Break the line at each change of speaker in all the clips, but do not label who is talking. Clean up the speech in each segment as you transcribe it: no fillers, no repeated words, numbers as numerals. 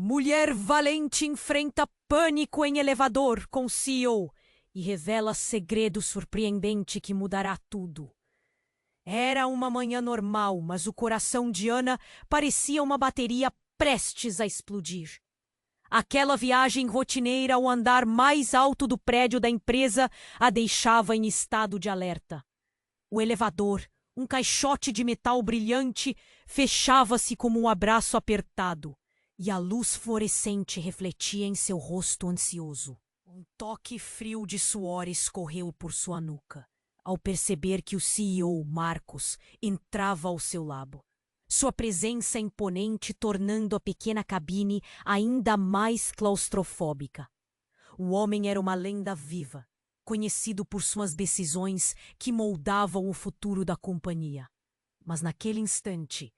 Mulher valente enfrenta pânico em elevador com CEO e revela segredo surpreendente que mudará tudo. Era uma manhã normal, mas o coração de Ana parecia uma bateria prestes a explodir. Aquela viagem rotineira ao andar mais alto do prédio da empresa a deixava em estado de alerta. O elevador, um caixote de metal brilhante, fechava-se como um abraço apertado, e a luz fluorescente refletia em seu rosto ansioso. Um toque frio de suor escorreu por sua nuca, ao perceber que o CEO, Marcos, entrava ao seu lado. Sua presença imponente tornando a pequena cabine ainda mais claustrofóbica. O homem era uma lenda viva, conhecido por suas decisões que moldavam o futuro da companhia. Mas naquele instante,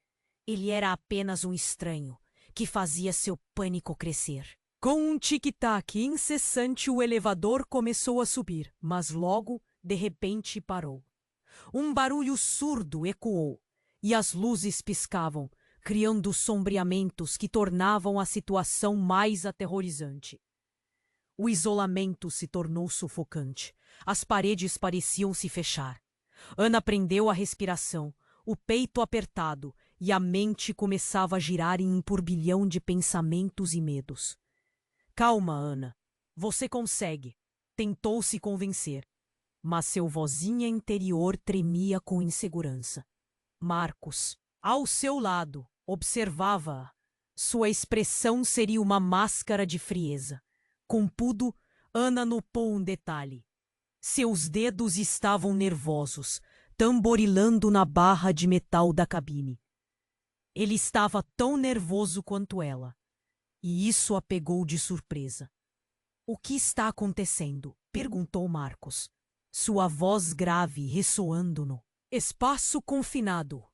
ele era apenas um estranho, que fazia seu pânico crescer. Com um tic-tac incessante, o elevador começou a subir, mas logo, de repente, parou. Um barulho surdo ecoou, e as luzes piscavam, criando sombreamentos que tornavam a situação mais aterrorizante. O isolamento se tornou sufocante. As paredes pareciam se fechar. Ana prendeu a respiração, o peito apertado, e a mente começava a girar em um turbilhão de pensamentos e medos. Calma, Ana. Você consegue. Tentou se convencer. Mas seu vozinha interior tremia com insegurança. Marcos, ao seu lado, observava-a. Sua expressão seria uma máscara de frieza. Contudo, Ana notou um detalhe. Seus dedos estavam nervosos, tamborilando na barra de metal da cabine. Ele estava tão nervoso quanto ela, e isso a pegou de surpresa. O que está acontecendo? Perguntou Marcos, sua voz grave ressoando no espaço confinado.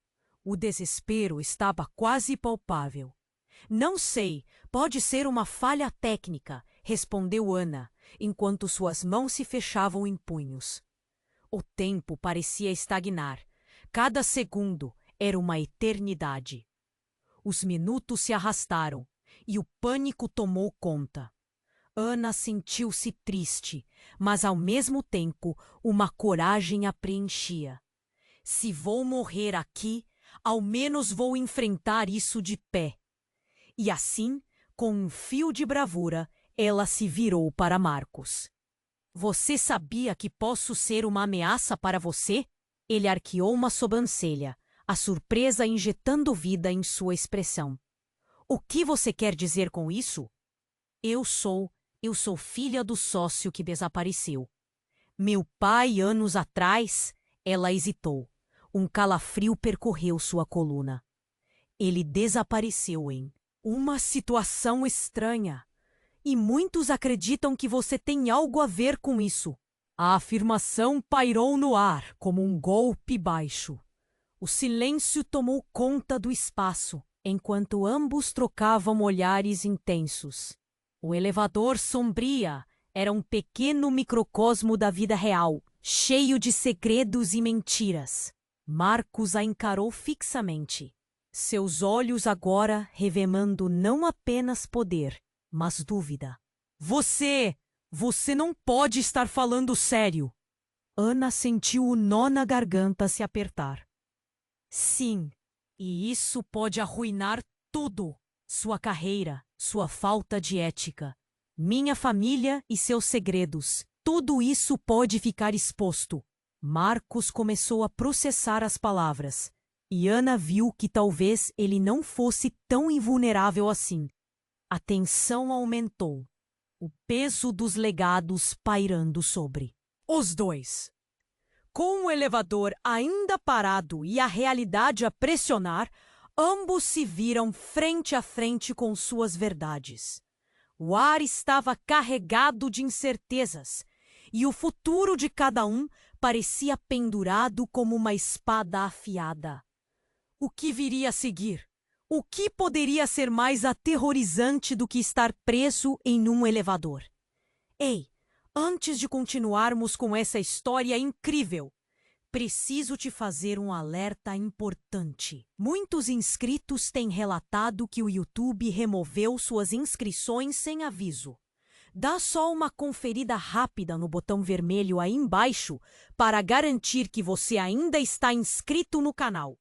O desespero estava quase palpável. Não sei, pode ser uma falha técnica, respondeu Ana, enquanto suas mãos se fechavam em punhos. O tempo parecia estagnar. Cada segundo era uma eternidade. Os minutos se arrastaram e o pânico tomou conta. Ana sentiu-se triste, mas ao mesmo tempo uma coragem a preenchia. Se vou morrer aqui, ao menos vou enfrentar isso de pé. E assim, com um fio de bravura, ela se virou para Marcos. Você sabia que posso ser uma ameaça para você? Ele arqueou uma sobrancelha, a surpresa injetando vida em sua expressão. O que você quer dizer com isso? Eu sou filha do sócio que desapareceu. Meu pai, anos atrás, ela hesitou. Um calafrio percorreu sua coluna. Ele desapareceu em uma situação estranha. E muitos acreditam que você tem algo a ver com isso. A afirmação pairou no ar como um golpe baixo. O silêncio tomou conta do espaço, enquanto ambos trocavam olhares intensos. O elevador sombria era um pequeno microcosmo da vida real, cheio de segredos e mentiras. Marcos a encarou fixamente, seus olhos agora revelando não apenas poder, mas dúvida. Você não pode estar falando sério. Ana sentiu o nó na garganta se apertar. Sim, e isso pode arruinar tudo. Sua carreira, sua falta de ética, minha família e seus segredos. Tudo isso pode ficar exposto. Marcos começou a processar as palavras, e Ana viu que talvez ele não fosse tão invulnerável assim. A tensão aumentou, o peso dos legados pairando sobre os dois. Com o elevador ainda parado e a realidade a pressionar, ambos se viram frente a frente com suas verdades. O ar estava carregado de incertezas, e o futuro de cada um parecia pendurado como uma espada afiada. O que viria a seguir? O que poderia ser mais aterrorizante do que estar preso em um elevador? Ei, antes de continuarmos com essa história incrível, Preciso te fazer um alerta importante. Muitos inscritos têm relatado que o YouTube removeu suas inscrições sem aviso. Dá só uma conferida rápida no botão vermelho aí embaixo para garantir que você ainda está inscrito no canal.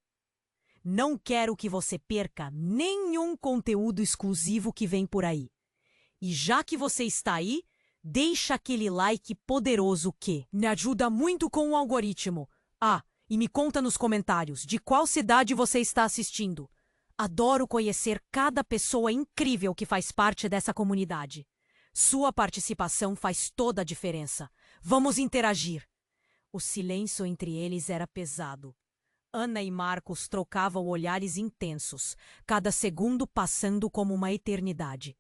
Não quero que você perca nenhum conteúdo exclusivo que vem por aí. E já que você está aí, deixa aquele like poderoso que me ajuda muito com o algoritmo. Ah, e me conta nos comentários de qual cidade você está assistindo. Adoro conhecer cada pessoa incrível que faz parte dessa comunidade. Sua participação faz toda a diferença. Vamos interagir. O silêncio entre eles era pesado. Ana e Marcos trocavam olhares intensos, cada segundo passando como uma eternidade.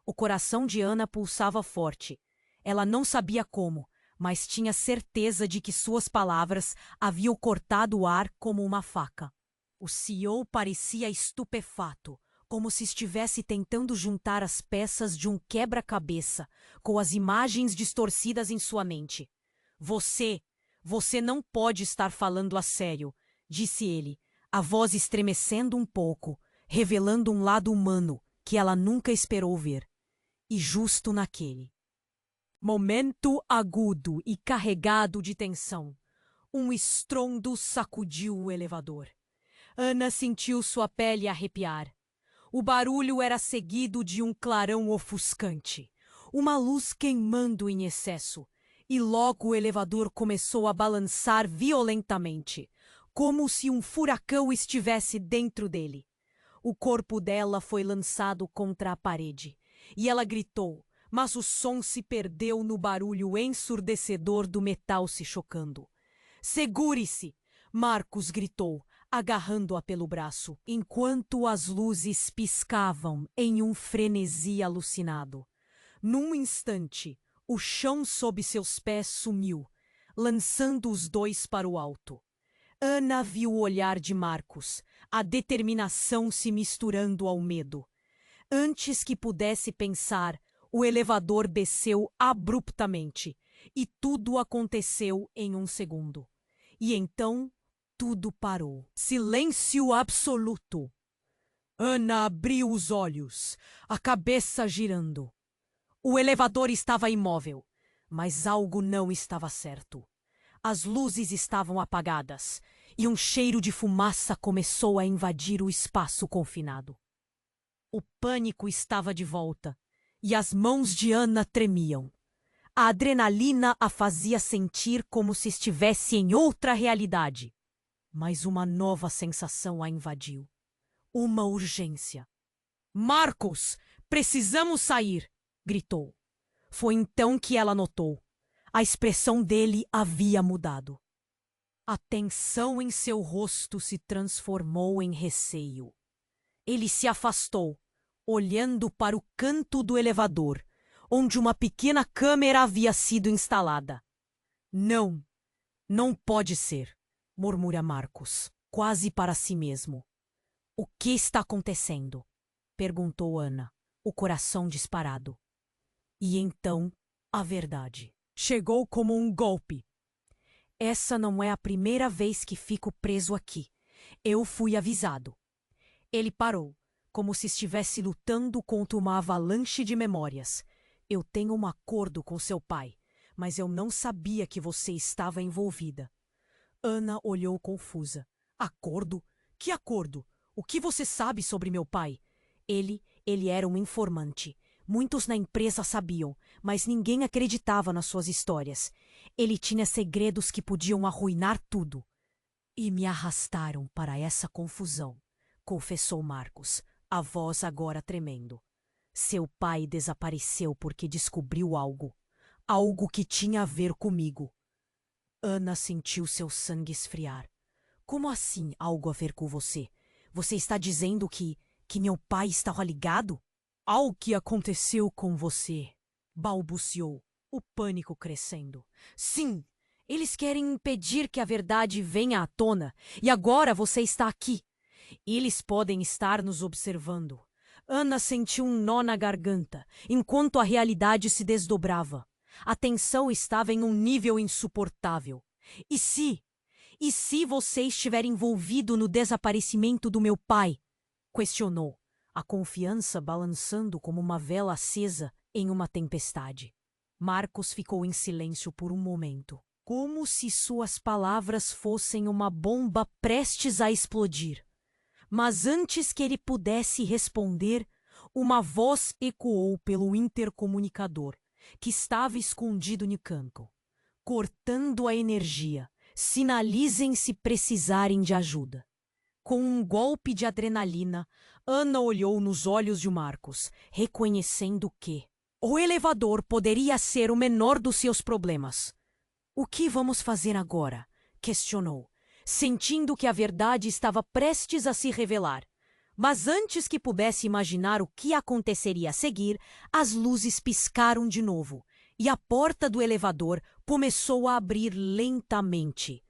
O coração de Ana pulsava forte. Ela não sabia como, mas tinha certeza de que suas palavras haviam cortado o ar como uma faca. O CEO parecia estupefato, como se estivesse tentando juntar as peças de um quebra-cabeça com as imagens distorcidas em sua mente. Você não pode estar falando a sério, disse ele, a voz estremecendo um pouco, revelando um lado humano que ela nunca esperou ver. E justo naquele momento agudo e carregado de tensão, um estrondo sacudiu o elevador. Ana sentiu sua pele arrepiar. O barulho era seguido de um clarão ofuscante, uma luz queimando em excesso, e logo o elevador começou a balançar violentamente, como se um furacão estivesse dentro dele. O corpo dela foi lançado contra a parede, e ela gritou, mas o som se perdeu no barulho ensurdecedor do metal se chocando. Segure-se! Marcos gritou, agarrando-a pelo braço, enquanto as luzes piscavam em um frenesi alucinado. Num instante, o chão sob seus pés sumiu, lançando os dois para o alto. Ana viu o olhar de Marcos, a determinação se misturando ao medo. Antes que pudesse pensar, o elevador desceu abruptamente, e tudo aconteceu em um segundo. E então, tudo parou. Silêncio absoluto. Ana abriu os olhos, a cabeça girando. O elevador estava imóvel, mas algo não estava certo. As luzes estavam apagadas, e um cheiro de fumaça começou a invadir o espaço confinado. O pânico estava de volta, e as mãos de Ana tremiam. A adrenalina a fazia sentir como se estivesse em outra realidade. Mas uma nova sensação a invadiu. Uma urgência. Marcos, precisamos sair! Gritou. Foi então que ela notou. A expressão dele havia mudado. A tensão em seu rosto se transformou em receio. Ele se afastou, olhando para o canto do elevador, onde uma pequena câmera havia sido instalada. Não, não pode ser, murmura Marcos, quase para si mesmo. O que está acontecendo? Perguntou Ana, o coração disparado. E então, a verdade. Chegou como um golpe. Essa não é a primeira vez que fico preso aqui. Eu fui avisado. Ele parou, como se estivesse lutando contra uma avalanche de memórias. Eu tenho um acordo com seu pai, mas eu não sabia que você estava envolvida. Ana olhou confusa. Acordo? Que acordo? O que você sabe sobre meu pai? Ele era um informante. Muitos na empresa sabiam, mas ninguém acreditava nas suas histórias. Ele tinha segredos que podiam arruinar tudo. E me arrastaram para essa confusão, confessou Marcos, a voz agora tremendo. Seu pai desapareceu porque descobriu algo. Algo que tinha a ver comigo. Ana sentiu seu sangue esfriar. Como assim algo a ver com você? Você está dizendo que meu pai estava ligado? Ao que aconteceu com você, balbuciou, o pânico crescendo. Sim, eles querem impedir que a verdade venha à tona, e agora você está aqui. Eles podem estar nos observando. Ana sentiu um nó na garganta, enquanto a realidade se desdobrava. A tensão estava em um nível insuportável. E E se você estiver envolvido no desaparecimento do meu pai? Questionou, a confiança balançando como uma vela acesa em uma tempestade. Marcos ficou em silêncio por um momento, como se suas palavras fossem uma bomba prestes a explodir. Mas antes que ele pudesse responder, uma voz ecoou pelo intercomunicador, que estava escondido no canto. Cortando a energia, sinalizem se precisarem de ajuda. Com um golpe de adrenalina, Ana olhou nos olhos de Marcos, reconhecendo que o elevador poderia ser o menor dos seus problemas. O que vamos fazer agora? Questionou, sentindo que a verdade estava prestes a se revelar. Mas antes que pudesse imaginar o que aconteceria a seguir, as luzes piscaram de novo e a porta do elevador começou a abrir lentamente.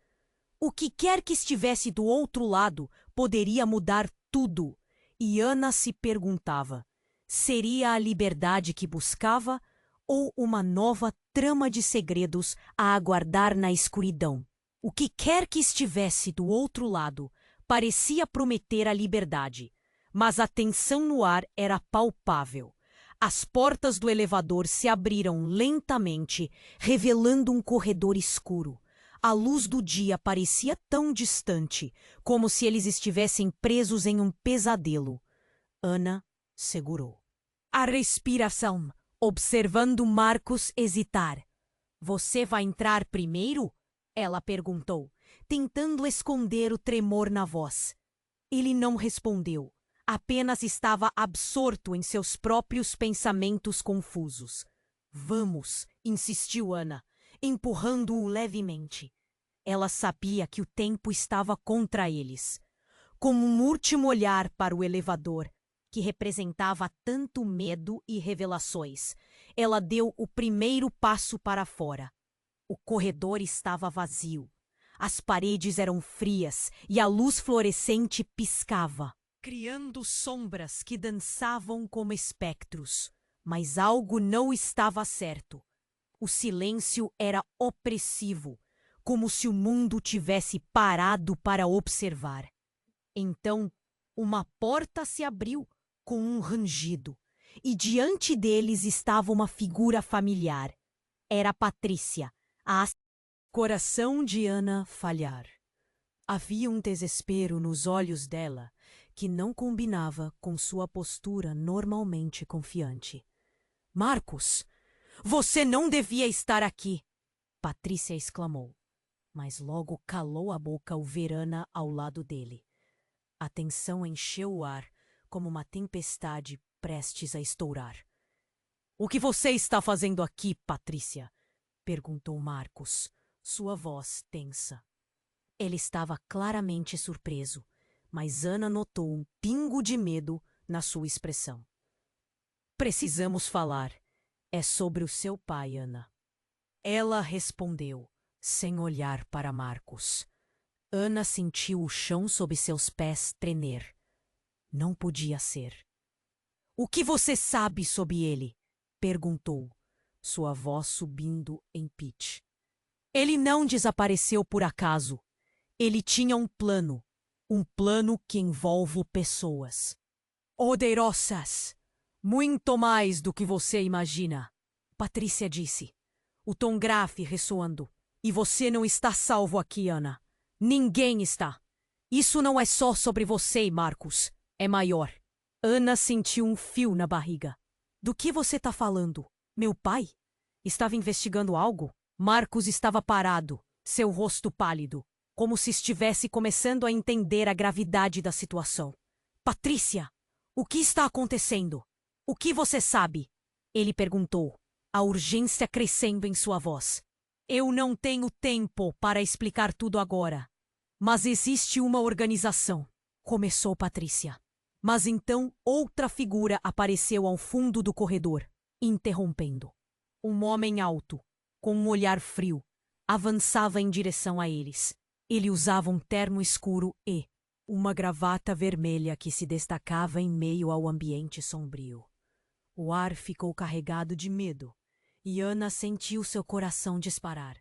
O que quer que estivesse do outro lado poderia mudar tudo, e Ana se perguntava: seria a liberdade que buscava ou uma nova trama de segredos a aguardar na escuridão? O que quer que estivesse do outro lado parecia prometer a liberdade, mas a tensão no ar era palpável. As portas do elevador se abriram lentamente, revelando um corredor escuro. A luz do dia parecia tão distante, como se eles estivessem presos em um pesadelo. Ana segurou a respiração, observando Marcos hesitar. Você vai entrar primeiro? Ela perguntou, tentando esconder o tremor na voz. Ele não respondeu, apenas estava absorto em seus próprios pensamentos confusos. Vamos, insistiu Ana, empurrando-o levemente. Ela sabia que o tempo estava contra eles. Com um último olhar para o elevador, que representava tanto medo e revelações, ela deu o primeiro passo para fora. O corredor estava vazio. As paredes eram frias e a luz fluorescente piscava, criando sombras que dançavam como espectros. Mas algo não estava certo. O silêncio era opressivo, como se o mundo tivesse parado para observar. Então, uma porta se abriu com um rangido, e diante deles estava uma figura familiar. Era Patrícia, a coração de Ana falhar. Havia um desespero nos olhos dela que não combinava com sua postura normalmente confiante. Marcos! Você não devia estar aqui! Patrícia exclamou, mas logo calou a boca ao ver Ana ao lado dele. A tensão encheu o ar como uma tempestade prestes a estourar. O que você está fazendo aqui, Patrícia? Perguntou Marcos, sua voz tensa. Ele estava claramente surpreso, mas Ana notou um pingo de medo na sua expressão. Precisamos falar. É sobre o seu pai, Ana. Ela respondeu, sem olhar para Marcos. Ana sentiu o chão sob seus pés tremer. Não podia ser. O que você sabe sobre ele? Perguntou, sua voz subindo em pitch. Ele não desapareceu por acaso. Ele tinha um plano que envolve pessoas. Poderosas. Muito mais do que você imagina, Patrícia disse, o tom grave ressoando. E você não está salvo aqui, Ana. Ninguém está. Isso não é só sobre você, Marcos. É maior. Ana sentiu um fio na barriga. Do que você está falando? Meu pai? Estava investigando algo? Marcos estava parado, seu rosto pálido, como se estivesse começando a entender a gravidade da situação. Patrícia, o que está acontecendo? O que você sabe? Ele perguntou, a urgência crescendo em sua voz. Eu não tenho tempo para explicar tudo agora. Mas existe uma organização, começou Patrícia. Mas então outra figura apareceu ao fundo do corredor, interrompendo. Um homem alto, com um olhar frio, avançava em direção a eles. Ele usava um terno escuro e uma gravata vermelha que se destacava em meio ao ambiente sombrio. O ar ficou carregado de medo, e Ana sentiu seu coração disparar.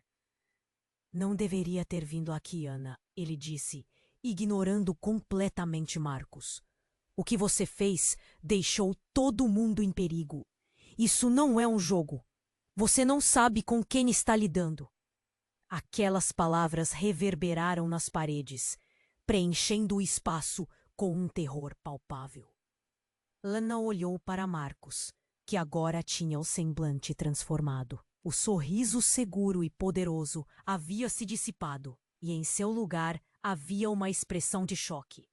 Não deveria ter vindo aqui, Ana, ele disse, ignorando completamente Marcos. O que você fez deixou todo mundo em perigo. Isso não é um jogo. Você não sabe com quem está lidando. Aquelas palavras reverberaram nas paredes, preenchendo o espaço com um terror palpável. Ana olhou para Marcos, que agora tinha o semblante transformado. O sorriso seguro e poderoso havia se dissipado, e em seu lugar havia uma expressão de choque.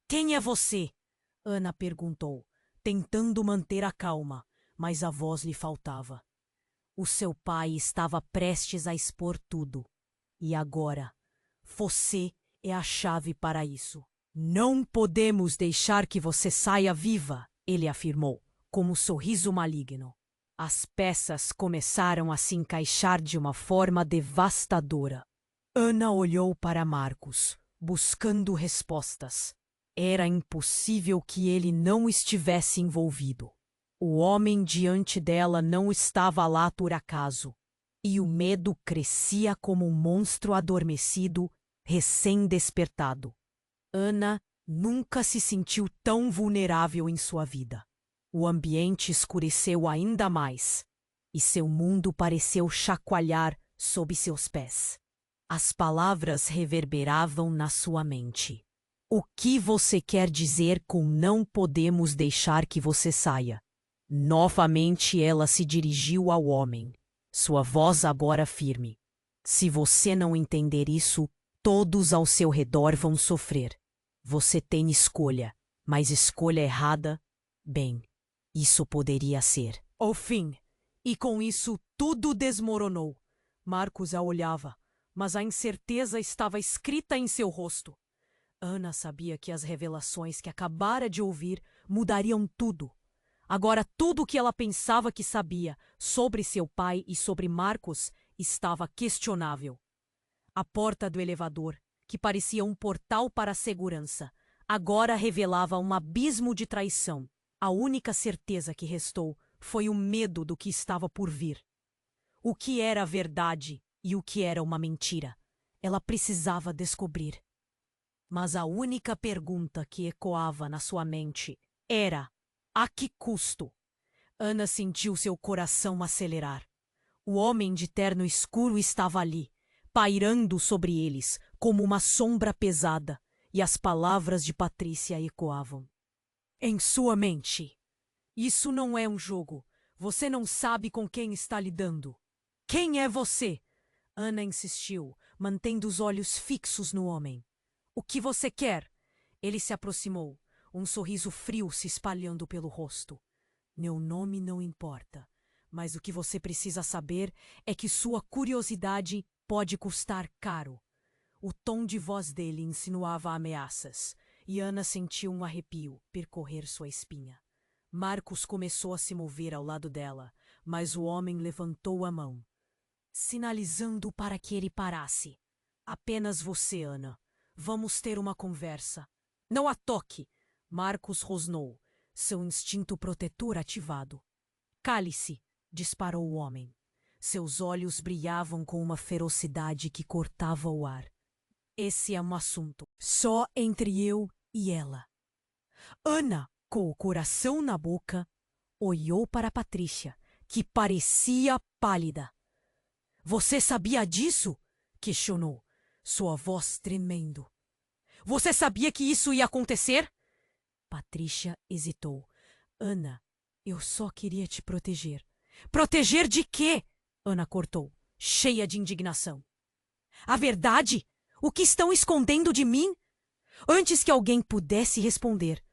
Quem é você? Ana perguntou, tentando manter a calma, mas a voz lhe faltava. O seu pai estava prestes a expor tudo. E agora, você é a chave para isso. Não podemos deixar que você saia viva, ele afirmou, com um sorriso maligno. As peças começaram a se encaixar de uma forma devastadora. Ana olhou para Marcos, buscando respostas. Era impossível que ele não estivesse envolvido. O homem diante dela não estava lá por acaso, e o medo crescia como um monstro adormecido, recém-despertado. Ana nunca se sentiu tão vulnerável em sua vida. O ambiente escureceu ainda mais, e seu mundo pareceu chacoalhar sob seus pés. As palavras reverberavam na sua mente. O que você quer dizer com não podemos deixar que você saia? Novamente ela se dirigiu ao homem, sua voz agora firme. Se você não entender isso, todos ao seu redor vão sofrer. Você tem escolha, mas escolha errada, bem, isso poderia ser o fim. E com isso tudo desmoronou. Marcos a olhava, mas a incerteza estava escrita em seu rosto. Ana sabia que as revelações que acabara de ouvir mudariam tudo. Agora tudo o que ela pensava que sabia sobre seu pai e sobre Marcos estava questionável. A porta do elevador, que parecia um portal para a segurança, agora revelava um abismo de traição. A única certeza que restou foi o medo do que estava por vir. O que era verdade e o que era uma mentira? Ela precisava descobrir. Mas a única pergunta que ecoava na sua mente era: a que custo? Ana sentiu seu coração acelerar. O homem de terno escuro estava ali, pairando sobre eles como uma sombra pesada, e as palavras de Patrícia ecoavam. Em sua mente. Isso não é um jogo. Você não sabe com quem está lidando. Quem é você? Ana insistiu, mantendo os olhos fixos no homem. O que você quer? Ele se aproximou, um sorriso frio se espalhando pelo rosto. Meu nome não importa, mas o que você precisa saber é que sua curiosidade pode custar caro. O tom de voz dele insinuava ameaças, e Ana sentiu um arrepio percorrer sua espinha. Marcos começou a se mover ao lado dela, mas o homem levantou a mão, sinalizando para que ele parasse. Apenas você, Ana. Vamos ter uma conversa. Não a toque! Marcos rosnou, seu instinto protetor ativado. Cale-se! Disparou o homem. Seus olhos brilhavam com uma ferocidade que cortava o ar. Esse é um assunto só entre eu e ela. Ana, com o coração na boca, olhou para Patrícia, que parecia pálida. Você sabia disso? Questionou, sua voz tremendo. Você sabia que isso ia acontecer? Patrícia hesitou. Ana, eu só queria te proteger. Proteger de quê? Ana cortou, cheia de indignação. A verdade? O que estão escondendo de mim? Antes que alguém pudesse responder,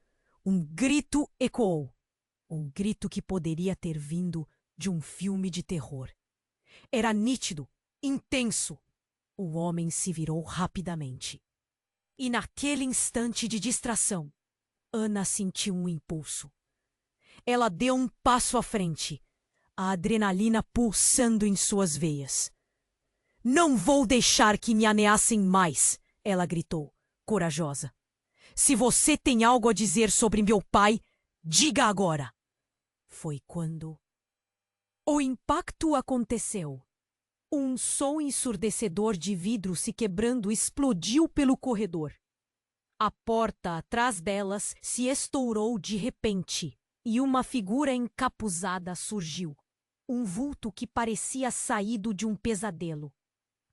um grito ecoou. Um grito que poderia ter vindo de um filme de terror. Era nítido, intenso. O homem se virou rapidamente. E naquele instante de distração, Ana sentiu um impulso. Ela deu um passo à frente, a adrenalina pulsando em suas veias. Não vou deixar que me ameacem mais, ela gritou, corajosa. Se você tem algo a dizer sobre meu pai, diga agora. Foi quando o impacto aconteceu. Um som ensurdecedor de vidro se quebrando explodiu pelo corredor. A porta atrás delas se estourou de repente e uma figura encapuzada surgiu. Um vulto que parecia saído de um pesadelo.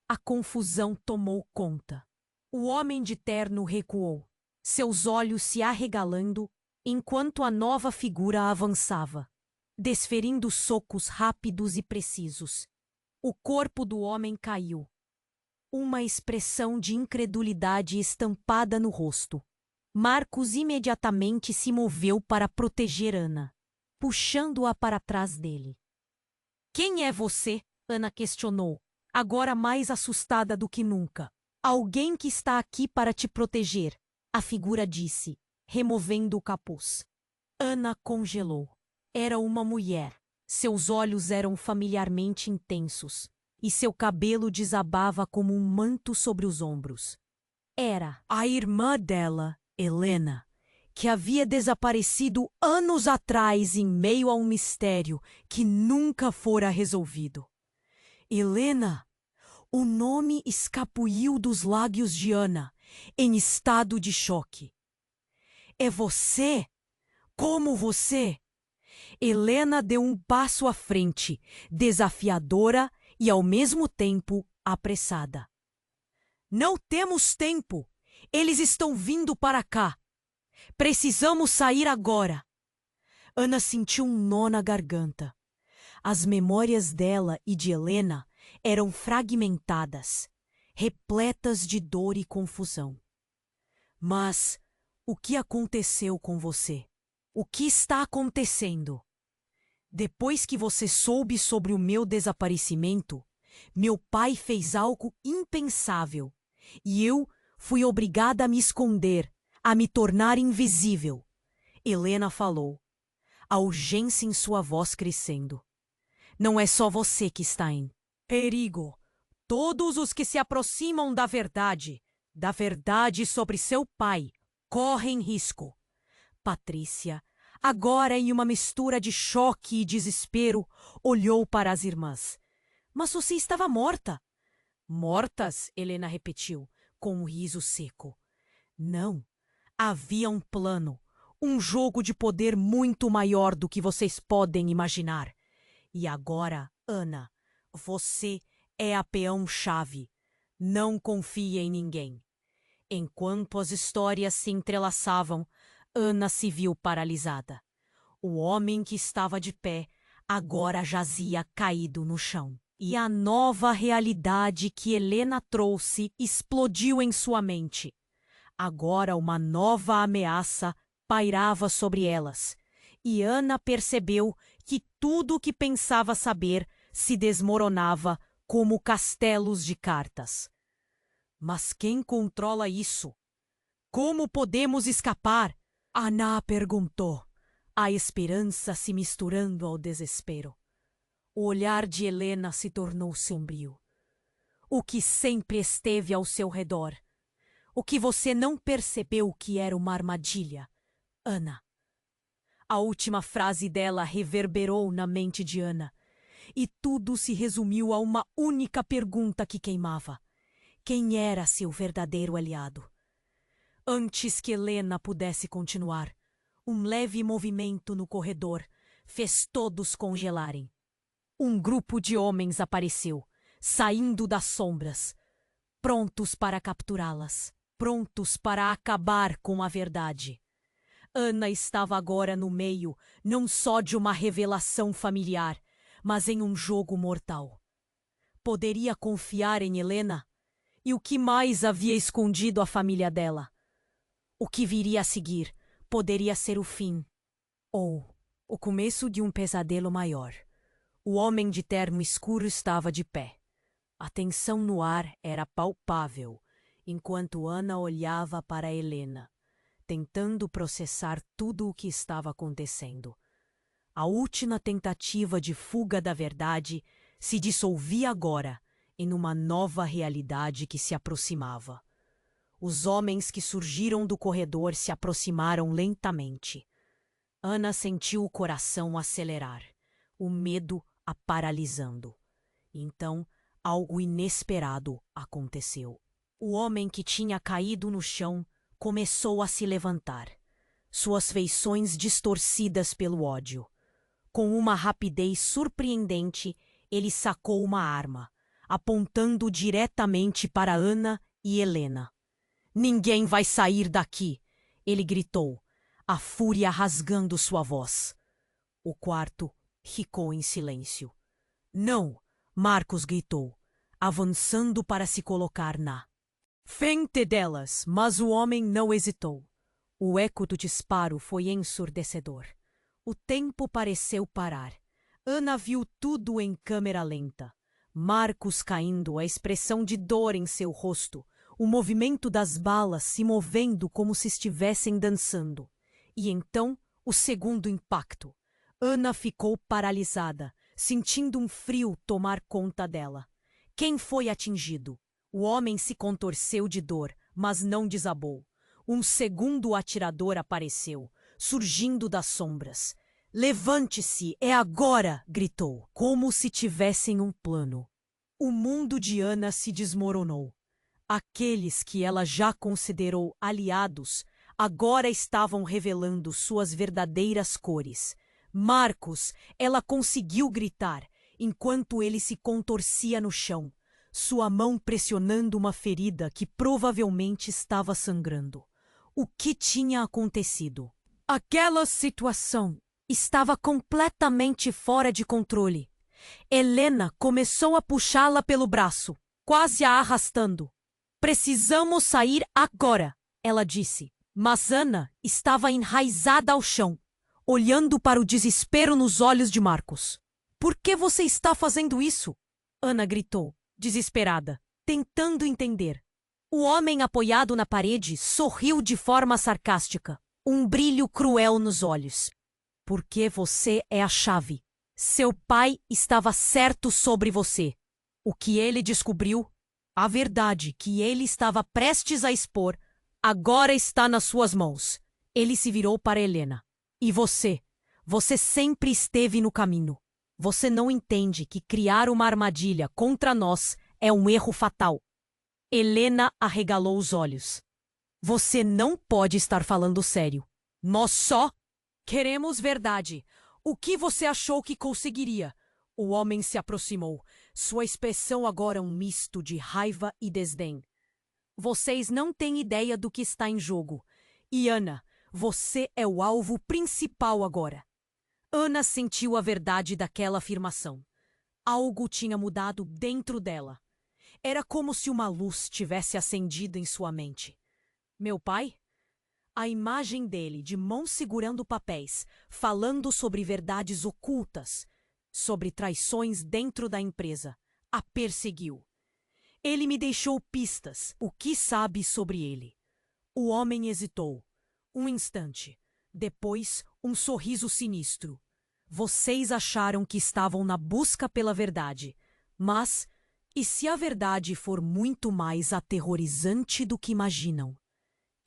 A confusão tomou conta. O homem de terno recuou, seus olhos se arregalando, enquanto a nova figura avançava, desferindo socos rápidos e precisos. O corpo do homem caiu. Uma expressão de incredulidade estampada no rosto. Marcos imediatamente se moveu para proteger Ana, puxando-a para trás dele. Quem é você? Ana questionou, agora mais assustada do que nunca. Alguém que está aqui para te proteger, a figura disse, removendo o capuz. Ana congelou. Era uma mulher. Seus olhos eram familiarmente intensos, e seu cabelo desabava como um manto sobre os ombros. Era a irmã dela, Helena, que havia desaparecido anos atrás em meio a um mistério que nunca fora resolvido. Helena! O nome escapuliu dos lábios de Ana, em estado de choque. É você? Como você? Helena deu um passo à frente, desafiadora e ao mesmo tempo apressada. Não temos tempo! Eles estão vindo para cá! Precisamos sair agora! Ana sentiu um nó na garganta. As memórias dela e de Helena eram fragmentadas, repletas de dor e confusão. Mas o que aconteceu com você? O que está acontecendo? Depois que você soube sobre o meu desaparecimento, meu pai fez algo impensável e eu fui obrigada a me esconder, a me tornar invisível. Helena falou, a urgência em sua voz crescendo. Não é só você que está em perigo. Todos os que se aproximam da verdade sobre seu pai, correm risco. Patrícia, agora em uma mistura de choque e desespero, olhou para as irmãs. Mas você estava morta. Mortas? Helena repetiu, com um riso seco. Não. Havia um plano, um jogo de poder muito maior do que vocês podem imaginar. E agora, Ana, você é a peão-chave. Não confie em ninguém. Enquanto as histórias se entrelaçavam, Ana se viu paralisada. O homem que estava de pé agora jazia caído no chão. E a nova realidade que Helena trouxe explodiu em sua mente. Agora uma nova ameaça pairava sobre elas. E Ana percebeu que tudo o que pensava saber se desmoronava como castelos de cartas. Mas quem controla isso? Como podemos escapar? Ana perguntou, a esperança se misturando ao desespero. O olhar de Helena se tornou sombrio. O que sempre esteve ao seu redor. O que você não percebeu que era uma armadilha, Ana. A última frase dela reverberou na mente de Ana, e tudo se resumiu a uma única pergunta que queimava. Quem era seu verdadeiro aliado? Antes que Helena pudesse continuar, um leve movimento no corredor fez todos congelarem. Um grupo de homens apareceu, saindo das sombras, prontos para capturá-las, prontos para acabar com a verdade. Ana estava agora no meio, não só de uma revelação familiar, mas em um jogo mortal. Poderia confiar em Helena? E o que mais havia escondido a família dela? O que viria a seguir poderia ser o fim, ou o começo de um pesadelo maior. O homem de terno escuro estava de pé. A tensão no ar era palpável, enquanto Ana olhava para Helena, tentando processar tudo o que estava acontecendo. A última tentativa de fuga da verdade se dissolvia agora em uma nova realidade que se aproximava. Os homens que surgiram do corredor se aproximaram lentamente. Ana sentiu o coração acelerar, o medo a paralisando. Então, algo inesperado aconteceu. O homem que tinha caído no chão começou a se levantar, suas feições distorcidas pelo ódio. Com uma rapidez surpreendente, ele sacou uma arma, apontando diretamente para Ana e Helena. "Ninguém vai sair daqui!" ele gritou, a fúria rasgando sua voz. O quarto ficou em silêncio. "Não!" Marcos gritou, avançando para se colocar na frente delas, mas o homem não hesitou. O eco do disparo foi ensurdecedor. O tempo pareceu parar. Ana viu tudo em câmera lenta. Marcos caindo, a expressão de dor em seu rosto, o movimento das balas se movendo como se estivessem dançando. E então, o segundo impacto. Ana ficou paralisada, sentindo um frio tomar conta dela. Quem foi atingido? O homem se contorceu de dor, mas não desabou. Um segundo atirador apareceu, surgindo das sombras. "Levante-se, é agora!" gritou, como se tivessem um plano. O mundo de Ana se desmoronou. Aqueles que ela já considerou aliados agora estavam revelando suas verdadeiras cores. "Marcos!" ela conseguiu gritar, enquanto ele se contorcia no chão, sua mão pressionando uma ferida que provavelmente estava sangrando. O que tinha acontecido? Aquela situação estava completamente fora de controle. Helena começou a puxá-la pelo braço, quase a arrastando. "Precisamos sair agora!" ela disse. Mas Ana estava enraizada ao chão, olhando para o desespero nos olhos de Marcos. "Por que você está fazendo isso?" Ana gritou, desesperada, tentando entender. O homem apoiado na parede sorriu de forma sarcástica, um brilho cruel nos olhos. "Porque você é a chave. Seu pai estava certo sobre você. O que ele descobriu, a verdade que ele estava prestes a expor, agora está nas suas mãos." Ele se virou para Helena. "E você? Você sempre esteve no caminho. Você não entende que criar uma armadilha contra nós é um erro fatal." Helena arregalou os olhos. "Você não pode estar falando sério. Nós só queremos verdade. O que você achou que conseguiria?" O homem se aproximou, sua expressão agora um misto de raiva e desdém. "Vocês não têm ideia do que está em jogo. E Ana, você é o alvo principal agora." Ana sentiu a verdade daquela afirmação. Algo tinha mudado dentro dela. Era como se uma luz tivesse acendido em sua mente. "Meu pai?" A imagem dele, de mãos segurando papéis, falando sobre verdades ocultas, sobre traições dentro da empresa, a perseguiu. "Ele me deixou pistas. O que sabe sobre ele?" O homem hesitou. Um instante. Depois, um sorriso sinistro. "Vocês acharam que estavam na busca pela verdade. Mas, e se a verdade for muito mais aterrorizante do que imaginam?"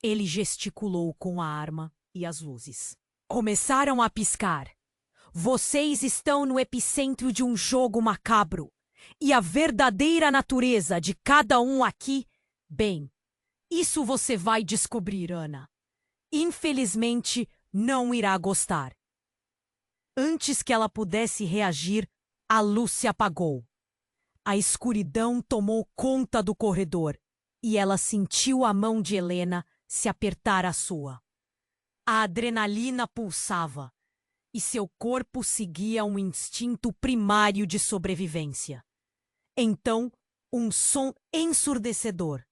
Ele gesticulou com a arma e as luzes começaram a piscar. "Vocês estão no epicentro de um jogo macabro. E a verdadeira natureza de cada um aqui, bem, isso você vai descobrir, Ana. Infelizmente, não irá gostar." Antes que ela pudesse reagir, a luz se apagou. A escuridão tomou conta do corredor e ela sentiu a mão de Helena se apertar à sua. A adrenalina pulsava e seu corpo seguia um instinto primário de sobrevivência. Então, um som ensurdecedor.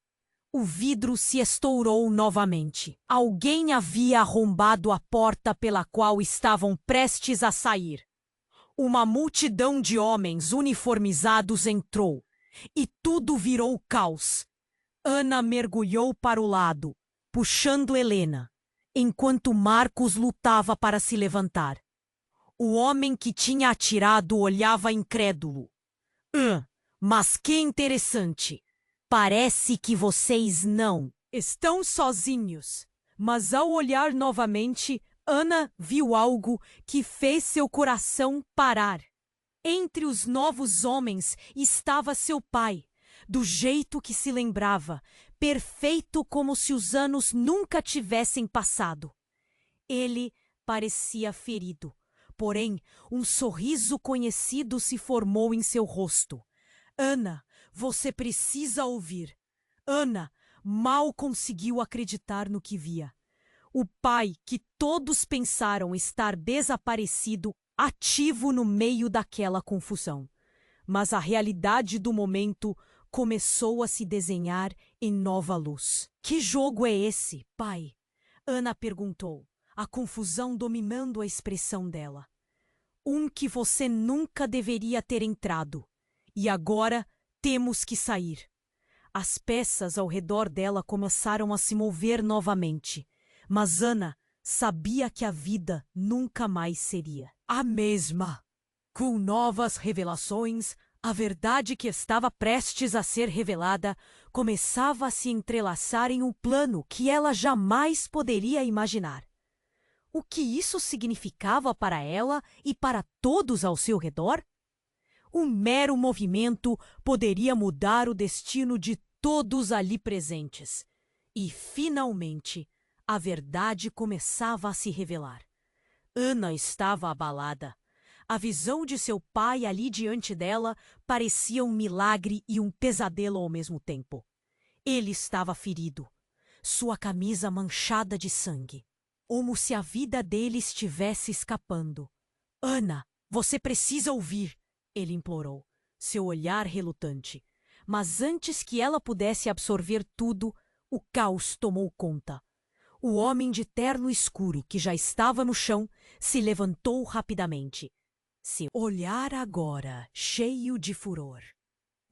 O vidro se estourou novamente. Alguém havia arrombado a porta pela qual estavam prestes a sair. Uma multidão de homens uniformizados entrou e tudo virou caos. Ana mergulhou para o lado, puxando Helena, enquanto Marcos lutava para se levantar. O homem que tinha atirado olhava incrédulo. Mas que interessante! Parece que vocês não estão sozinhos." Mas ao olhar novamente, Ana viu algo que fez seu coração parar. Entre os novos homens estava seu pai, do jeito que se lembrava, perfeito como se os anos nunca tivessem passado. Ele parecia ferido, porém um sorriso conhecido se formou em seu rosto. Ana, você precisa ouvir. Ana mal conseguiu acreditar no que via. O pai, que todos pensaram estar desaparecido, ativo no meio daquela confusão. Mas a realidade do momento começou a se desenhar em nova luz. Que jogo é esse, pai? Ana perguntou, a confusão dominando a expressão dela. Um que você nunca deveria ter entrado. E agora temos que sair. As peças ao redor dela começaram a se mover novamente. Mas Ana sabia que a vida nunca mais seria a mesma. Com novas revelações, a verdade que estava prestes a ser revelada começava a se entrelaçar em um plano que ela jamais poderia imaginar. O que isso significava para ela e para todos ao seu redor? Um mero movimento poderia mudar o destino de todos ali presentes. E, finalmente, a verdade começava a se revelar. Ana estava abalada. A visão de seu pai ali diante dela parecia um milagre e um pesadelo ao mesmo tempo. Ele estava ferido, sua camisa manchada de sangue, como se a vida dele estivesse escapando. Ana, você precisa ouvir, ele implorou, seu olhar relutante. Mas antes que ela pudesse absorver tudo, o caos tomou conta. O homem de terno escuro, que já estava no chão, se levantou rapidamente. Seu olhar agora cheio de furor.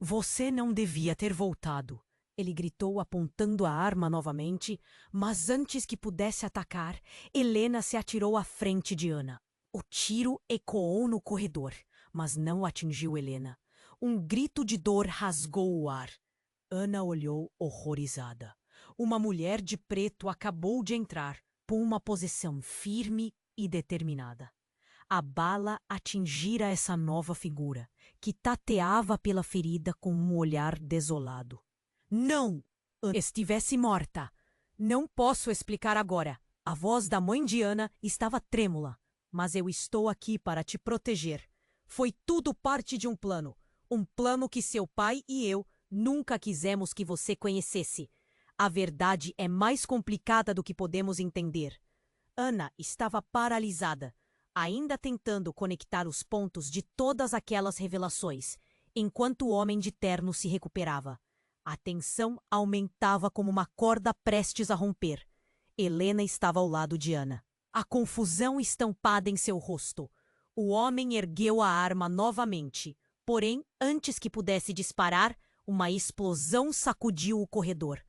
Você não devia ter voltado, ele gritou apontando a arma novamente, mas antes que pudesse atacar, Helena se atirou à frente de Ana. O tiro ecoou no corredor, mas não atingiu Helena. Um grito de dor rasgou o ar. Ana olhou horrorizada. Uma mulher de preto acabou de entrar, com uma posição firme e determinada. A bala atingira essa nova figura, que tateava pela ferida com um olhar desolado. Não! Ana estivesse morta. Não posso explicar agora. A voz da mãe de Ana estava trêmula. Mas eu estou aqui para te proteger. Foi tudo parte de um plano que seu pai e eu nunca quisemos que você conhecesse. A verdade é mais complicada do que podemos entender. Ana estava paralisada, ainda tentando conectar os pontos de todas aquelas revelações, enquanto o homem de terno se recuperava. A tensão aumentava como uma corda prestes a romper. Helena estava ao lado de Ana, a confusão estampada em seu rosto. O homem ergueu a arma novamente, porém, antes que pudesse disparar, uma explosão sacudiu o corredor.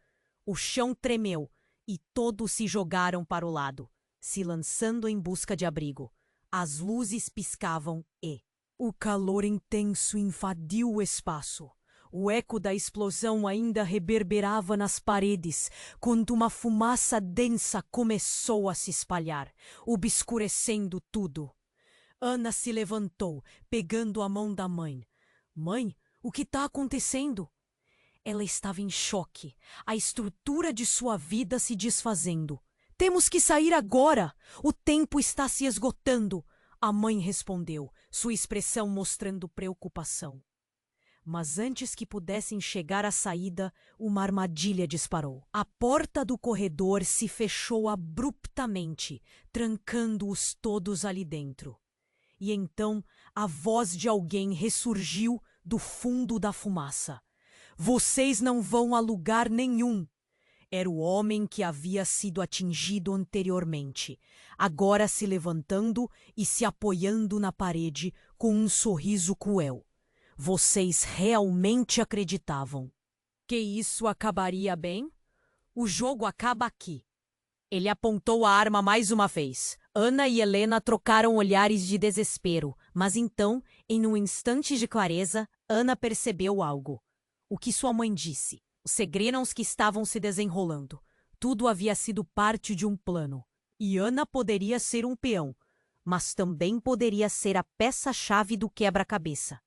O chão tremeu e todos se jogaram para o lado, se lançando em busca de abrigo. As luzes piscavam e o calor intenso invadiu o espaço. O eco da explosão ainda reverberava nas paredes, quando uma fumaça densa começou a se espalhar, obscurecendo tudo. Ana se levantou, pegando a mão da mãe. Mãe, o que está acontecendo? Ela estava em choque, a estrutura de sua vida se desfazendo. Temos que sair agora! O tempo está se esgotando! A mãe respondeu, sua expressão mostrando preocupação. Mas antes que pudessem chegar à saída, uma armadilha disparou. A porta do corredor se fechou abruptamente, trancando-os todos ali dentro. E então a voz de alguém ressurgiu do fundo da fumaça. Vocês não vão a lugar nenhum. Era o homem que havia sido atingido anteriormente, agora se levantando e se apoiando na parede com um sorriso cruel. Vocês realmente acreditavam que isso acabaria bem? O jogo acaba aqui. Ele apontou a arma mais uma vez. Ana e Helena trocaram olhares de desespero, mas então, em um instante de clareza, Ana percebeu algo. O que sua mãe disse. Os segredos que estavam se desenrolando. Tudo havia sido parte de um plano. E Ana poderia ser um peão. mas também poderia ser a peça-chave do quebra-cabeça.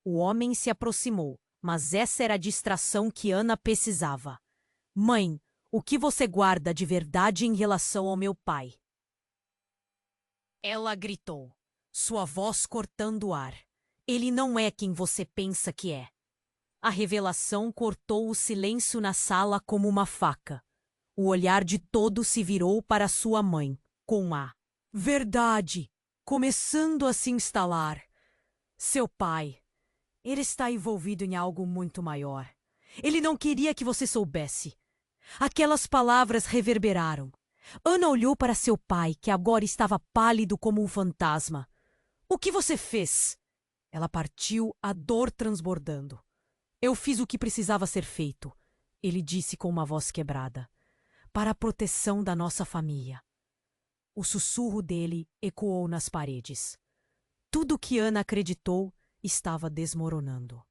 O homem se aproximou, mas essa era a distração que Ana precisava. Mãe, o que você guarda de verdade em relação ao meu pai? Ela gritou, sua voz cortando o ar. Ele não é quem você pensa que é. A revelação cortou o silêncio na sala como uma faca. O olhar de todos se virou para sua mãe, com a verdade começando a se instalar. Seu pai, ele está envolvido em algo muito maior. Ele não queria que você soubesse. Aquelas palavras reverberaram. Ana olhou para seu pai, que agora estava pálido como um fantasma. O que você fez? Ela partiu, a dor transbordando. Eu fiz o que precisava ser feito, ele disse com uma voz quebrada, para a proteção da nossa família. O sussurro dele ecoou nas paredes. Tudo que Ana acreditou estava desmoronando.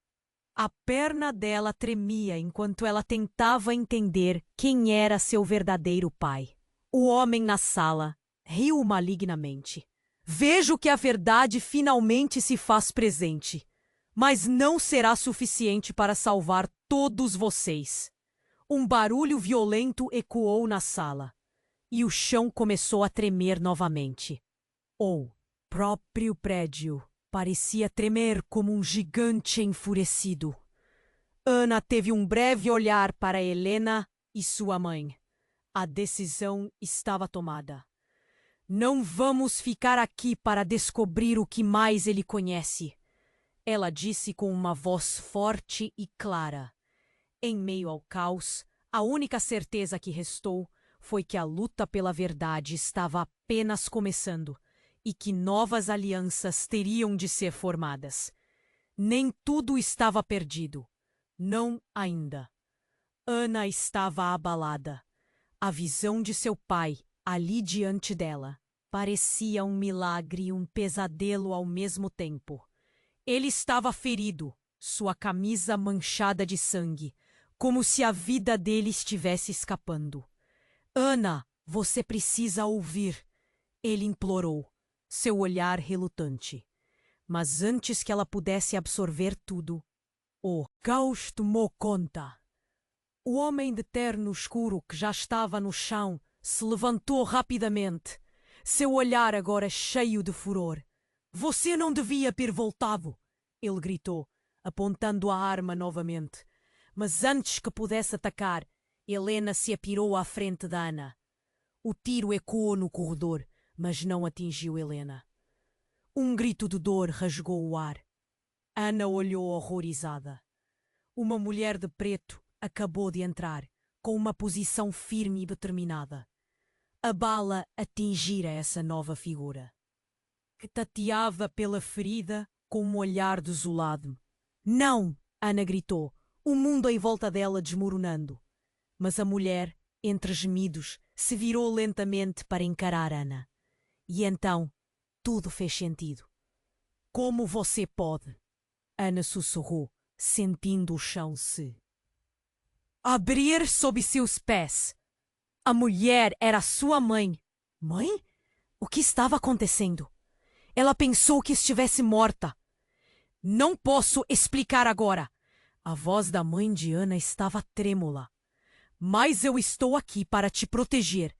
A perna dela tremia enquanto ela tentava entender quem era seu verdadeiro pai. O homem na sala riu malignamente. Vejo que a verdade finalmente se faz presente, mas não será suficiente para salvar todos vocês. Um barulho violento ecoou na sala, e o chão começou a tremer novamente. O próprio prédio parecia tremer como um gigante enfurecido. Ana teve um breve olhar para Helena e sua mãe. A decisão estava tomada. Não vamos ficar aqui para descobrir o que mais ele conhece, ela disse com uma voz forte e clara. Em meio ao caos, a única certeza que restou foi que a luta pela verdade estava apenas começando e que novas alianças teriam de ser formadas. Nem tudo estava perdido. Não ainda. Ana estava abalada. A visão de seu pai, ali diante dela, parecia um milagre e um pesadelo ao mesmo tempo. Ele estava ferido, sua camisa manchada de sangue, como se a vida dele estivesse escapando. Ana, você precisa ouvir, ele implorou, seu olhar relutante. Mas antes que ela pudesse absorver tudo, o caos tomou conta. O homem de terno escuro que já estava no chão se levantou rapidamente, seu olhar agora cheio de furor. Você não devia ter voltado, ele gritou, apontando a arma novamente. Mas antes que pudesse atacar, Helena se apirou à frente da Ana. O tiro ecoou no corredor, mas não atingiu Helena. Um grito de dor rasgou o ar. Ana olhou horrorizada. Uma mulher de preto acabou de entrar, com uma posição firme e determinada. A bala atingira essa nova figura, que tateava pela ferida com um olhar desolado. Não! Ana gritou, o mundo em volta dela desmoronando. Mas a mulher, entre gemidos, se virou lentamente para encarar Ana. E então, tudo fez sentido. Como você pode? Ana sussurrou, sentindo o chão se abrir sob seus pés. A mulher era sua mãe. Mãe? O que estava acontecendo? Ela pensou que estivesse morta. Não posso explicar agora. A voz da mãe de Ana estava trêmula. Mas eu estou aqui para te proteger.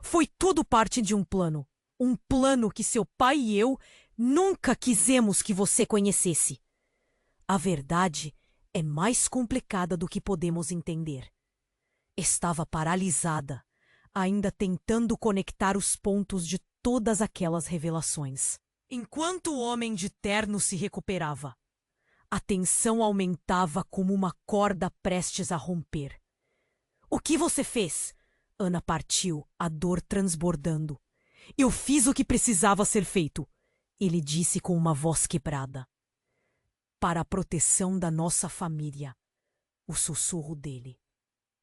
Foi tudo parte de um plano. Um plano que seu pai e eu nunca quisemos que você conhecesse. A verdade é mais complicada do que podemos entender. Estava paralisada, ainda tentando conectar os pontos de todas aquelas revelações. Enquanto o homem de terno se recuperava, a tensão aumentava como uma corda prestes a romper. O que você fez? Ana partiu, a dor transbordando. Eu fiz o que precisava ser feito, ele disse com uma voz quebrada. Para a proteção da nossa família, o sussurro dele.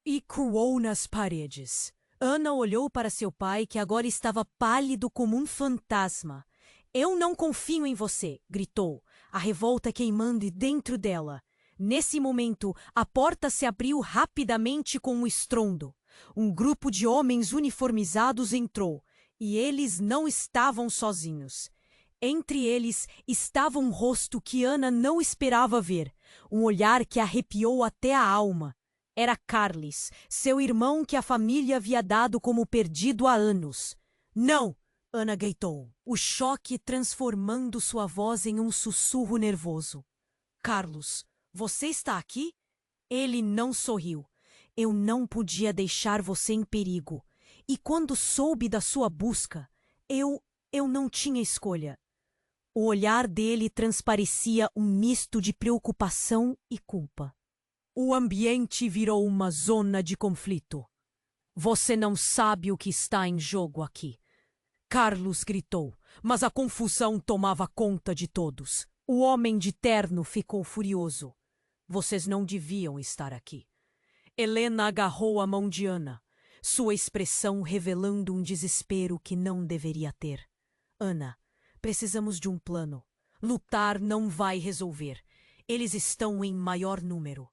E ecoou nas paredes. Ana olhou para seu pai, que agora estava pálido como um fantasma. Eu não confio em você, gritou, a revolta queimando dentro dela. Nesse momento, a porta se abriu rapidamente com um estrondo. Um grupo de homens uniformizados entrou, E eles não estavam sozinhos. Entre eles estava um rosto que Ana não esperava ver, um olhar que arrepiou até a alma. Era Carles, seu irmão que a família havia dado como perdido há anos. Não! Ana gritou, o choque transformando sua voz em um sussurro nervoso. Carlos, você está aqui? Ele não sorriu. Eu não podia deixar você em perigo. E quando soube da sua busca, eu não tinha escolha. O olhar dele transparecia um misto de preocupação e culpa. O ambiente virou uma zona de conflito. Você não sabe o que está em jogo aqui. Carlos gritou, mas a confusão tomava conta de todos. O homem de terno ficou furioso. Vocês não deviam estar aqui. Helena agarrou a mão de Ana, sua expressão revelando um desespero que não deveria ter. Ana, precisamos de um plano. Lutar não vai resolver. Eles estão em maior número.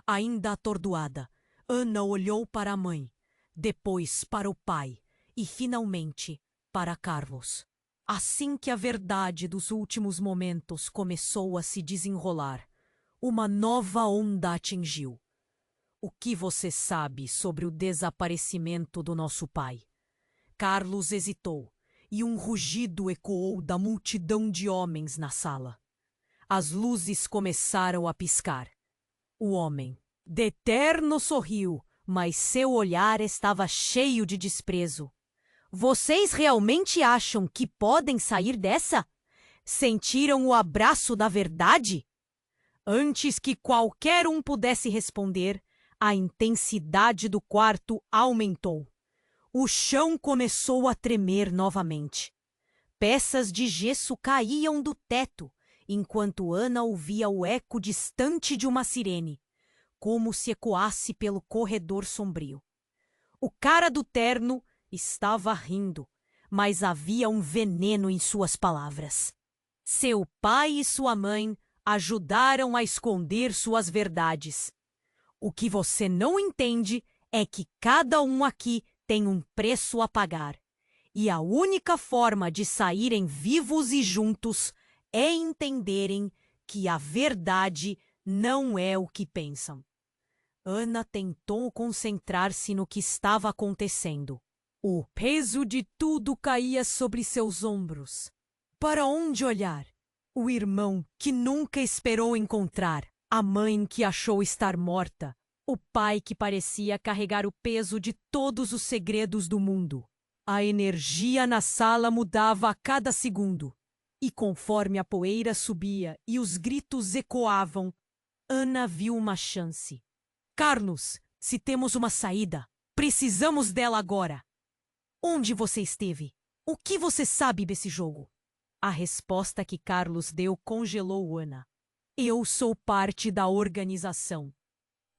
Ainda atordoada, Ana olhou para a mãe, depois para o pai e, finalmente, para Carlos. Assim que a verdade dos últimos momentos começou a se desenrolar, uma nova onda atingiu. O que você sabe sobre o desaparecimento do nosso pai? Carlos hesitou, e um rugido ecoou da multidão de homens na sala. As luzes começaram a piscar. O homem, de terno, sorriu, mas seu olhar estava cheio de desprezo. Vocês realmente acham que podem sair dessa? Sentiram o abraço da verdade? Antes que qualquer um pudesse responder, a intensidade do quarto aumentou. O chão começou a tremer novamente. Peças de gesso caíam do teto, enquanto Ana ouvia o eco distante de uma sirene, como se ecoasse pelo corredor sombrio. O cara do terno estava rindo, mas havia um veneno em suas palavras. Seu pai e sua mãe ajudaram a esconder suas verdades. O que você não entende é que cada um aqui tem um preço a pagar. E a única forma de saírem vivos e juntos é entenderem que a verdade não é o que pensam. Ana tentou concentrar-se no que estava acontecendo. O peso de tudo caía sobre seus ombros. Para onde olhar? O irmão que nunca esperou encontrar, a mãe que achou estar morta, o pai que parecia carregar o peso de todos os segredos do mundo. A energia na sala mudava a cada segundo, e conforme a poeira subia e os gritos ecoavam, Ana viu uma chance. Carlos, se temos uma saída, precisamos dela agora. Onde você esteve? O que você sabe desse jogo? A resposta que Carlos deu congelou Ana. Eu sou parte da organização.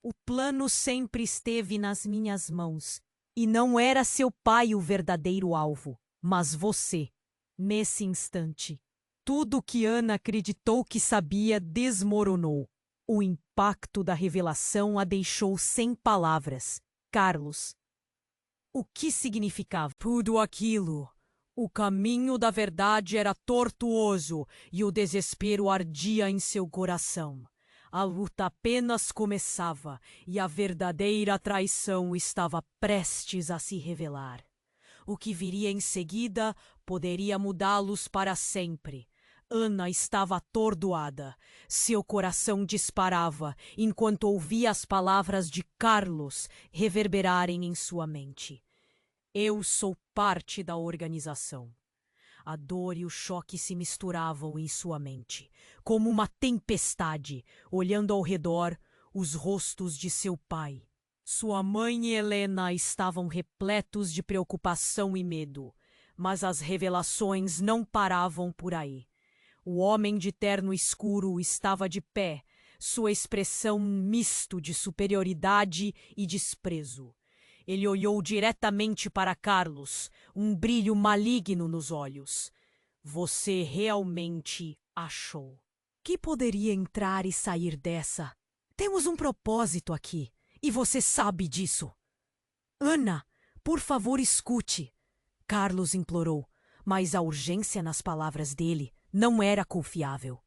O plano sempre esteve nas minhas mãos. E não era seu pai o verdadeiro alvo, mas você. Nesse instante, tudo que Ana acreditou que sabia desmoronou. O impacto da revelação a deixou sem palavras. Carlos. O que significava tudo aquilo? O caminho da verdade era tortuoso e o desespero ardia em seu coração. A luta apenas começava e a verdadeira traição estava prestes a se revelar. O que viria em seguida poderia mudá-los para sempre. Ana estava atordoada. Seu coração disparava enquanto ouvia as palavras de Carlos reverberarem em sua mente. Eu sou parte da organização. A dor e o choque se misturavam em sua mente, como uma tempestade, olhando ao redor os rostos de seu pai. Sua mãe e Helena estavam repletos de preocupação e medo, mas as revelações não paravam por aí. O homem de terno escuro estava de pé, sua expressão um misto de superioridade e desprezo. Ele olhou diretamente para Carlos, um brilho maligno nos olhos. Você realmente achou que poderia entrar e sair dessa? Temos um propósito aqui, e você sabe disso. Ana, por favor, escute. Carlos implorou, mas a urgência nas palavras dele não era confiável.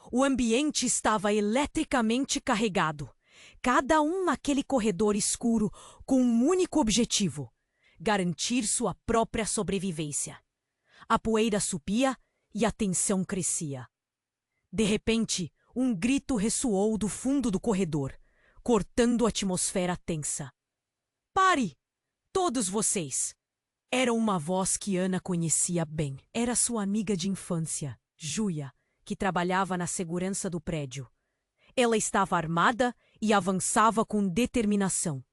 O ambiente estava eletricamente carregado, cada um naquele corredor escuro com um único objetivo: garantir sua própria sobrevivência. A poeira subia e a tensão crescia. De repente, um grito ressoou do fundo do corredor, cortando a atmosfera tensa. "Pare! Todos vocês!" Era uma voz que Ana conhecia bem. Era sua amiga de infância, Júlia, que trabalhava na segurança do prédio. Ela estava armada e avançava com determinação.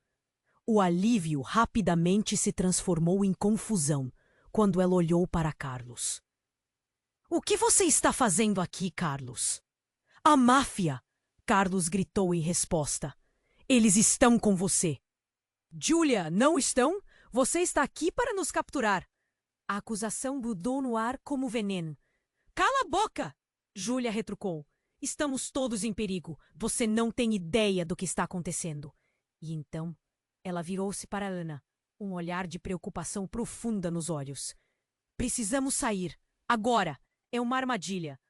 O alívio rapidamente se transformou em confusão quando ela olhou para Carlos. "O que você está fazendo aqui, Carlos?" "A máfia!" Carlos gritou em resposta. "Eles estão com você." "Júlia, não estão? Você está aqui para nos capturar." A acusação grudou no ar como veneno. "Cala a boca!" Júlia retrucou. "Estamos todos em perigo. Você não tem ideia do que está acontecendo." E então, ela virou-se para Ana, um olhar de preocupação profunda nos olhos. "Precisamos sair. Agora. É uma armadilha."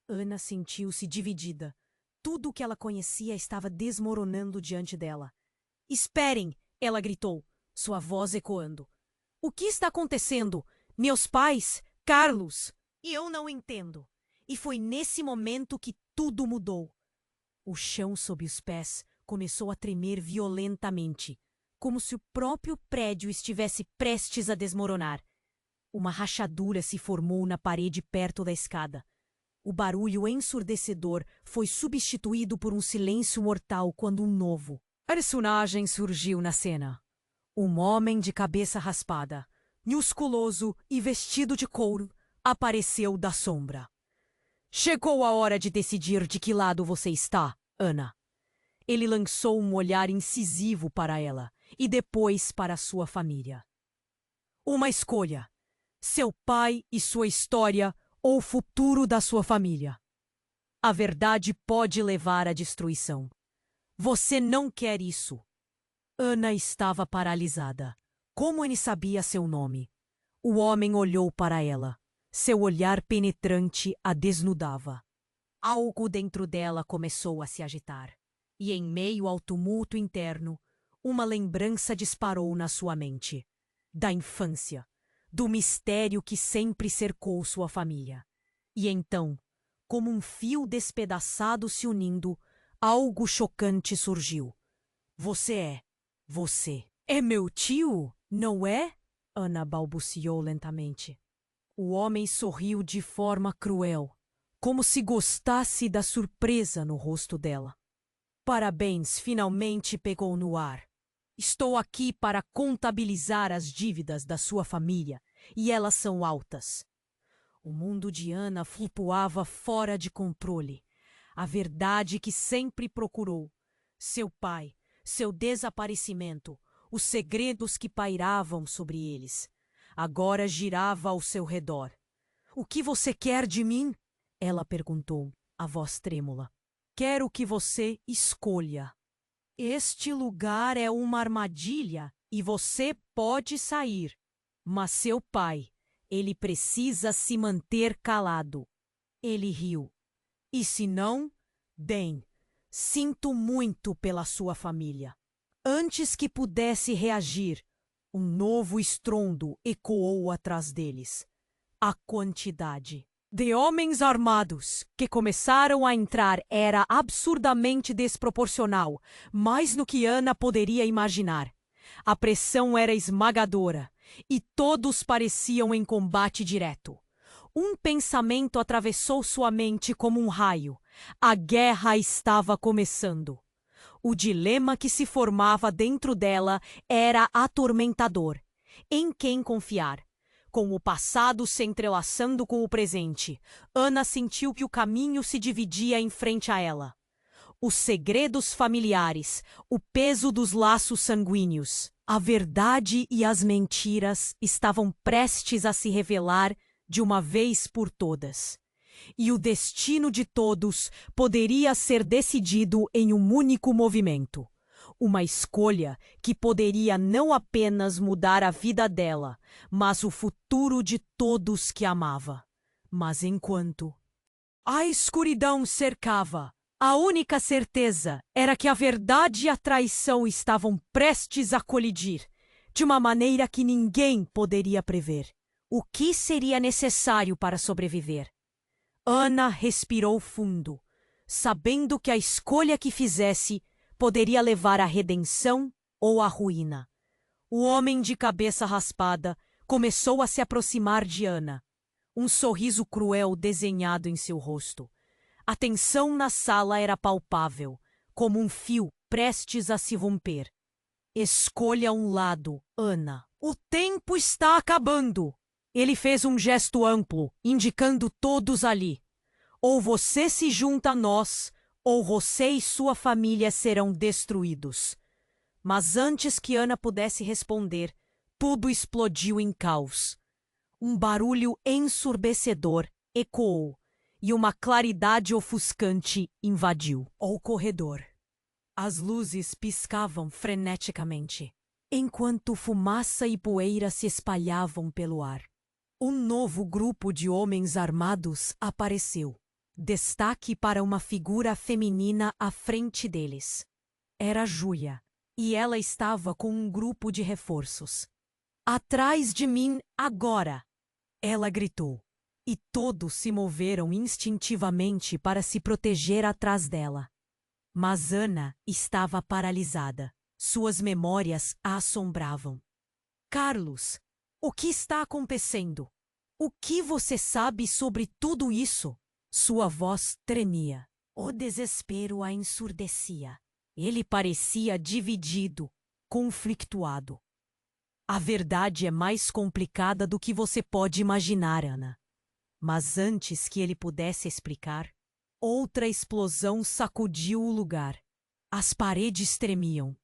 Ana sentiu-se dividida. Tudo o que ela conhecia estava desmoronando diante dela. "Esperem!" ela gritou, sua voz ecoando. "O que está acontecendo? Meus pais? Carlos?" "E eu não entendo." E foi nesse momento que tudo mudou. O chão sob os pés começou a tremer violentamente, como se o próprio prédio estivesse prestes a desmoronar. Uma rachadura se formou na parede perto da escada. O barulho ensurdecedor foi substituído por um silêncio mortal quando um novo personagem surgiu na cena. Um homem de cabeça raspada, musculoso e vestido de couro, apareceu da sombra. "Chegou a hora de decidir de que lado você está, Ana." Ele lançou um olhar incisivo para ela e depois para sua família. "Uma escolha: seu pai e sua história ou o futuro da sua família. A verdade pode levar à destruição. Você não quer isso." Ana estava paralisada. Como ele sabia seu nome? O homem olhou para ela. Seu olhar penetrante a desnudava. Algo dentro dela começou a se agitar. E em meio ao tumulto interno, uma lembrança disparou na sua mente. Da infância, do mistério que sempre cercou sua família. E então, como um fio despedaçado se unindo, algo chocante surgiu. Você é meu tio, não é?" Ana balbuciou lentamente. O homem sorriu de forma cruel, como se gostasse da surpresa no rosto dela. "Parabéns, finalmente pegou no ar. Estou aqui para contabilizar as dívidas da sua família, e elas são altas." O mundo de Ana flutuava fora de controle. A verdade que sempre procurou, seu pai, seu desaparecimento, os segredos que pairavam sobre eles, agora girava ao seu redor. "O que você quer de mim?" ela perguntou, a voz trêmula. "Quero que você escolha. Este lugar é uma armadilha e você pode sair. Mas seu pai, ele precisa se manter calado." Ele riu. "E se não, bem, sinto muito pela sua família." Antes que pudesse reagir, um novo estrondo ecoou atrás deles. A quantidade de homens armados que começaram a entrar era absurdamente desproporcional, mais do que Ana poderia imaginar. A pressão era esmagadora e todos pareciam em combate direto. Um pensamento atravessou sua mente como um raio. A guerra estava começando. O dilema que se formava dentro dela era atormentador. Em quem confiar? Com o passado se entrelaçando com o presente, Ana sentiu que o caminho se dividia em frente a ela. Os segredos familiares, o peso dos laços sanguíneos, a verdade e as mentiras estavam prestes a se revelar de uma vez por todas. E o destino de todos poderia ser decidido em um único movimento. Uma escolha que poderia não apenas mudar a vida dela, mas o futuro de todos que amava. Mas enquanto a escuridão cercava, a única certeza era que a verdade e a traição estavam prestes a colidir, de uma maneira que ninguém poderia prever. O que seria necessário para sobreviver? Ana respirou fundo, sabendo que a escolha que fizesse poderia levar à redenção ou à ruína. O homem de cabeça raspada começou a se aproximar de Ana, um sorriso cruel desenhado em seu rosto. A tensão na sala era palpável, como um fio prestes a se romper. Escolha um lado, Ana. O tempo está acabando. Ele fez um gesto amplo, indicando todos ali. Ou você se junta a nós, ou você e sua família serão destruídos. Mas antes que Ana pudesse responder, tudo explodiu em caos. Um barulho ensurdecedor ecoou, e uma claridade ofuscante invadiu o corredor. As luzes piscavam freneticamente, enquanto fumaça e poeira se espalhavam pelo ar. Um novo grupo de homens armados apareceu. Destaque para uma figura feminina à frente deles. Era Júlia, e ela estava com um grupo de reforços. "Atrás de mim, agora!" ela gritou, e todos se moveram instintivamente para se proteger atrás dela. Mas Ana estava paralisada. Suas memórias a assombravam. "Carlos, o que está acontecendo? O que você sabe sobre tudo isso?" Sua voz tremia. O desespero a ensurdecia. Ele parecia dividido, conflituado. "A verdade é mais complicada do que você pode imaginar, Ana." Mas antes que ele pudesse explicar, outra explosão sacudiu o lugar. As paredes tremiam.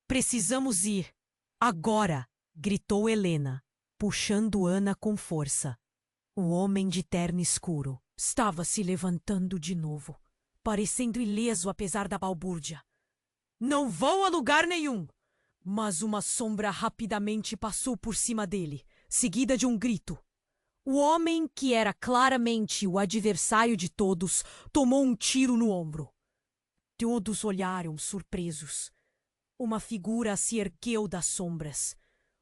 "Precisamos ir. Agora!" gritou Helena, puxando Ana com força. O homem de terno escuro estava se levantando de novo, parecendo ileso apesar da balbúrdia. "Não vou a lugar nenhum!" Mas uma sombra rapidamente passou por cima dele, seguida de um grito. O homem, que era claramente o adversário de todos, tomou um tiro no ombro. Todos olharam surpresos. Uma figura se ergueu das sombras.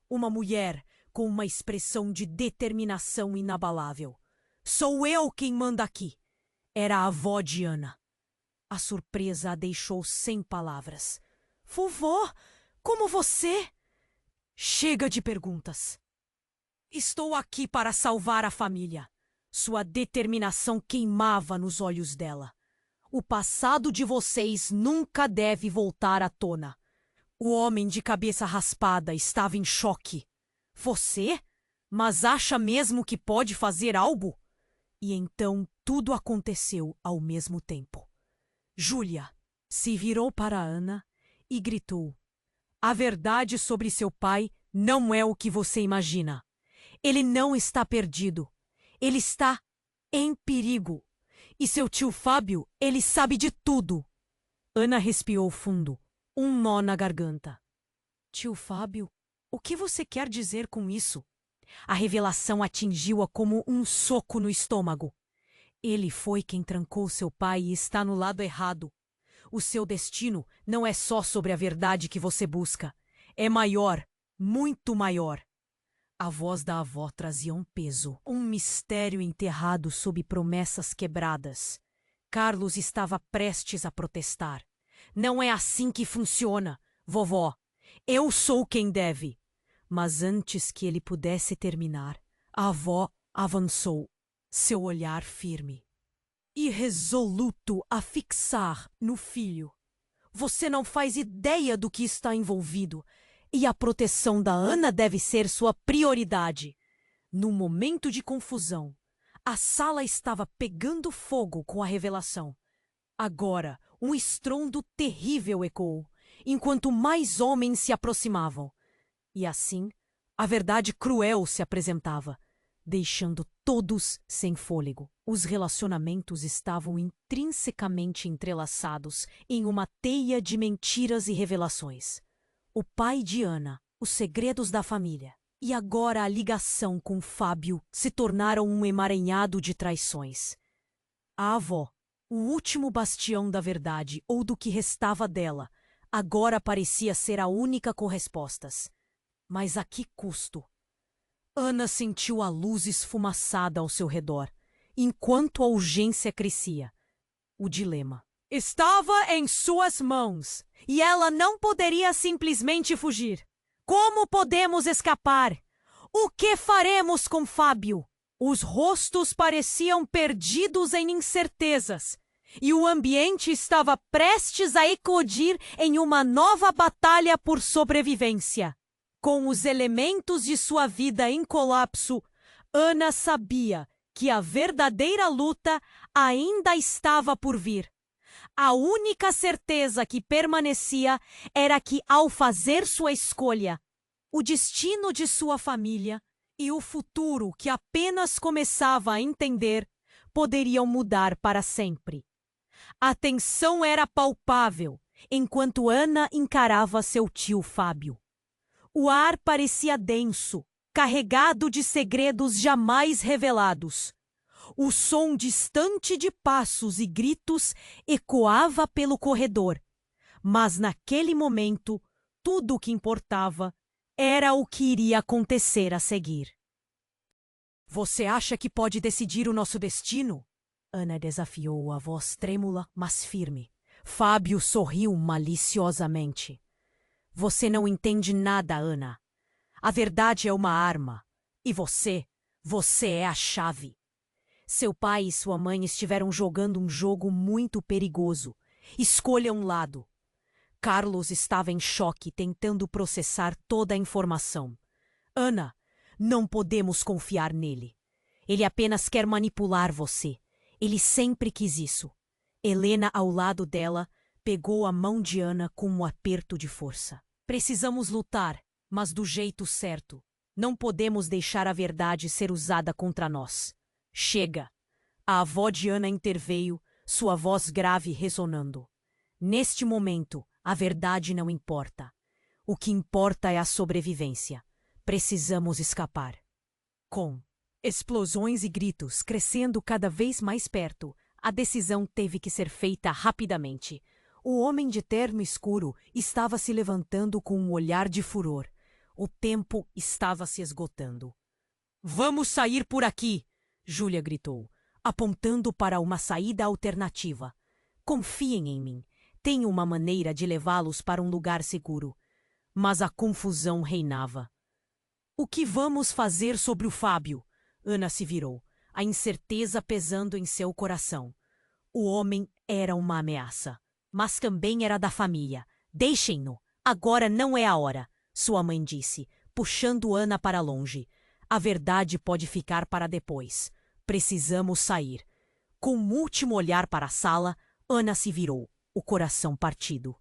Uma mulher com uma expressão de determinação inabalável. "Sou eu quem manda aqui." Era a avó de Ana. A surpresa a deixou sem palavras. "Vovó, como você?" "Chega de perguntas. Estou aqui para salvar a família." Sua determinação queimava nos olhos dela. "O passado de vocês nunca deve voltar à tona." O homem de cabeça raspada estava em choque. "Você? Mas acha mesmo que pode fazer algo?" E então tudo aconteceu ao mesmo tempo. Júlia se virou para Ana e gritou: "A verdade sobre seu pai não é o que você imagina. Ele não está perdido. Ele está em perigo. E seu tio Fábio, ele sabe de tudo." Ana respirou fundo, um nó na garganta. "Tio Fábio? O que você quer dizer com isso?" A revelação atingiu-a como um soco no estômago. Ele foi quem trancou seu pai e está no lado errado. O seu destino não é só sobre a verdade que você busca. É maior, muito maior. A voz da avó trazia um peso, um mistério enterrado sob promessas quebradas. Carlos estava prestes a protestar. "Não é assim que funciona, vovó. Eu sou quem deve." Mas antes que ele pudesse terminar, a avó avançou, seu olhar firme e resoluto a fixar no filho. "Você não faz ideia do que está envolvido, e a proteção da Ana deve ser sua prioridade." Num momento de confusão, a sala estava pegando fogo com a revelação. Agora, um estrondo terrível ecoou, enquanto mais homens se aproximavam. E assim, a verdade cruel se apresentava, deixando todos sem fôlego. Os relacionamentos estavam intrinsecamente entrelaçados em uma teia de mentiras e revelações. O pai de Ana, os segredos da família e agora a ligação com Fábio se tornaram um emaranhado de traições. A avó, o último bastião da verdade ou do que restava dela, agora parecia ser a única com respostas. Mas a que custo? Ana sentiu a luz esfumaçada ao seu redor, enquanto a urgência crescia. O dilema estava em suas mãos, e ela não poderia simplesmente fugir. Como podemos escapar? O que faremos com Fábio? Os rostos pareciam perdidos em incertezas, e o ambiente estava prestes a eclodir em uma nova batalha por sobrevivência. Com os elementos de sua vida em colapso, Ana sabia que a verdadeira luta ainda estava por vir. A única certeza que permanecia era que, ao fazer sua escolha, o destino de sua família e o futuro que apenas começava a entender poderiam mudar para sempre. A tensão era palpável enquanto Ana encarava seu tio Fábio. O ar parecia denso, carregado de segredos jamais revelados. O som distante de passos e gritos ecoava pelo corredor. Mas naquele momento, tudo o que importava era o que iria acontecer a seguir. Você acha que pode decidir o nosso destino? Ana desafiou a voz trêmula, mas firme. Fábio sorriu maliciosamente. Você não entende nada, Ana. A verdade é uma arma. E você é a chave. Seu pai e sua mãe estiveram jogando um jogo muito perigoso. Escolha um lado. Carlos estava em choque, tentando processar toda a informação. Ana, não podemos confiar nele. Ele apenas quer manipular você. Ele sempre quis isso. Helena, ao lado dela, pegou a mão de Ana com um aperto de força. Precisamos lutar, mas do jeito certo. Não podemos deixar a verdade ser usada contra nós. Chega! A avó de Ana interveio, sua voz grave ressonando. Neste momento, a verdade não importa. O que importa é a sobrevivência. Precisamos escapar. Com explosões e gritos crescendo cada vez mais perto, a decisão teve que ser feita rapidamente. O homem de terno escuro estava se levantando com um olhar de furor. O tempo estava se esgotando. Vamos sair por aqui! Júlia gritou, apontando para uma saída alternativa. Confiem em mim. Tenho uma maneira de levá-los para um lugar seguro. Mas a confusão reinava. O que vamos fazer sobre o Fábio? Ana se virou, a incerteza pesando em seu coração. O homem era uma ameaça. Mas também era da família. Deixem-no. Agora não é a hora, sua mãe disse, puxando Ana para longe. A verdade pode ficar para depois. Precisamos sair. Com um último olhar para a sala, Ana se virou, o coração partido.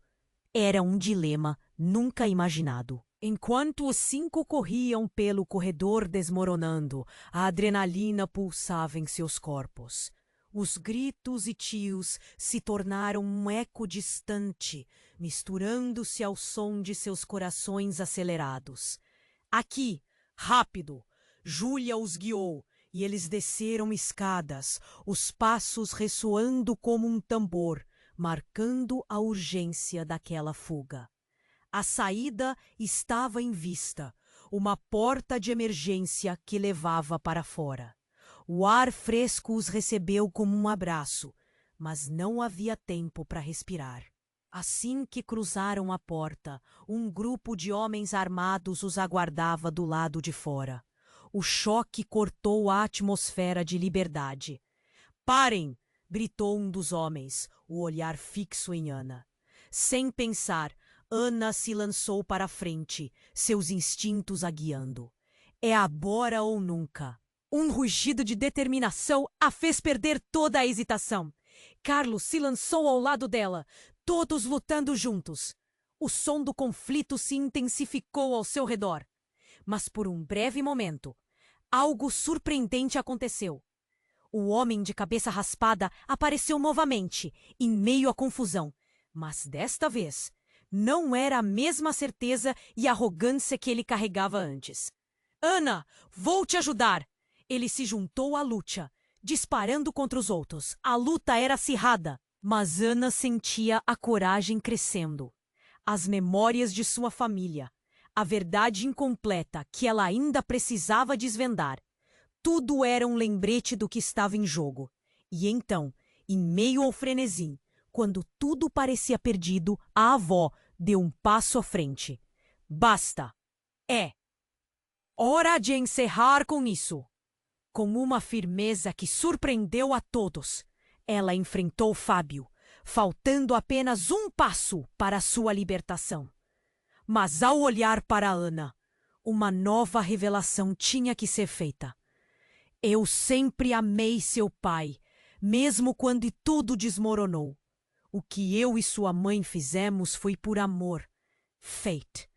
Era um dilema nunca imaginado. Enquanto os 5 corriam pelo corredor desmoronando, a adrenalina pulsava em seus corpos. Os gritos e tios se tornaram um eco distante, misturando-se ao som de seus corações acelerados. Aqui, rápido! Júlia os guiou, e eles desceram escadas, os passos ressoando como um tambor, marcando a urgência daquela fuga. A saída estava em vista, uma porta de emergência que levava para fora. O ar fresco os recebeu como um abraço, mas não havia tempo para respirar. Assim que cruzaram a porta, um grupo de homens armados os aguardava do lado de fora. O choque cortou a atmosfera de liberdade. Parem! Gritou um dos homens, o olhar fixo em Ana. Sem pensar, Ana se lançou para a frente, seus instintos a guiando. É agora ou nunca. Um rugido de determinação a fez perder toda a hesitação. Carlos se lançou ao lado dela, todos lutando juntos. O som do conflito se intensificou ao seu redor. Mas por um breve momento, Algo surpreendente aconteceu. O homem de cabeça raspada apareceu novamente, em meio à confusão. Mas desta vez, não era a mesma certeza e arrogância que ele carregava antes. Ana, vou te ajudar! Ele se juntou à luta, disparando contra os outros. A luta era acirrada, mas Ana sentia a coragem crescendo. As memórias de sua família, a verdade incompleta que ela ainda precisava desvendar. Tudo era um lembrete do que estava em jogo. E então, em meio ao frenesi, quando tudo parecia perdido, a avó deu um passo à frente. Basta! É hora de encerrar com isso! Com uma firmeza que surpreendeu a todos, ela enfrentou Fábio, faltando apenas um passo para sua libertação. Mas ao olhar para Ana, uma nova revelação tinha que ser feita. Eu sempre amei seu pai, mesmo quando tudo desmoronou. O que eu e sua mãe fizemos foi por amor. Fate.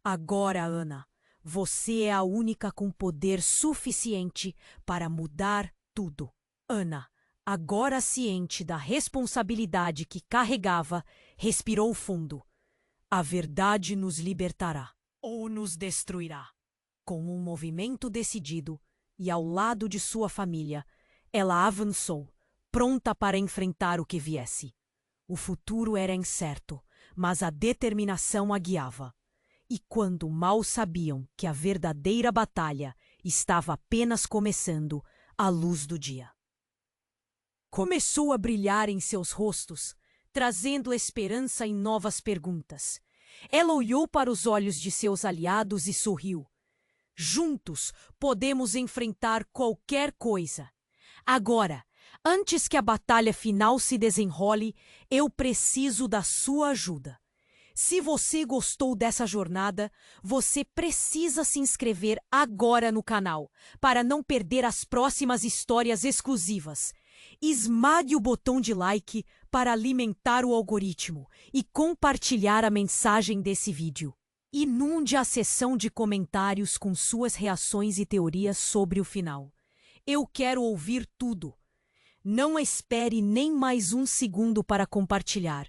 Agora, Ana, você é a única com poder suficiente para mudar tudo. Ana, agora ciente da responsabilidade que carregava, respirou fundo. A verdade nos libertará ou nos destruirá. Com um movimento decidido e ao lado de sua família, ela avançou, pronta para enfrentar o que viesse. O futuro era incerto, mas a determinação a guiava. E quando mal sabiam que a verdadeira batalha estava apenas começando, a luz do dia começou a brilhar em seus rostos, trazendo esperança e novas perguntas. Ela olhou para os olhos de seus aliados e sorriu. Juntos podemos enfrentar qualquer coisa. Agora, antes que a batalha final se desenrole, eu preciso da sua ajuda. Se você gostou dessa jornada, você precisa se inscrever agora no canal para não perder as próximas histórias exclusivas. Esmague o botão de like para alimentar o algoritmo e compartilhar a mensagem desse vídeo. Inunde a seção de comentários com suas reações e teorias sobre o final. Eu quero ouvir tudo. Não espere nem mais um segundo para compartilhar.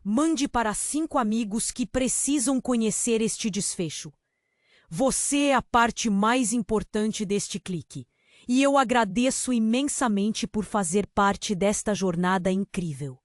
Mande para 5 amigos que precisam conhecer este desfecho. Você é a parte mais importante deste clique. E eu agradeço imensamente por fazer parte desta jornada incrível.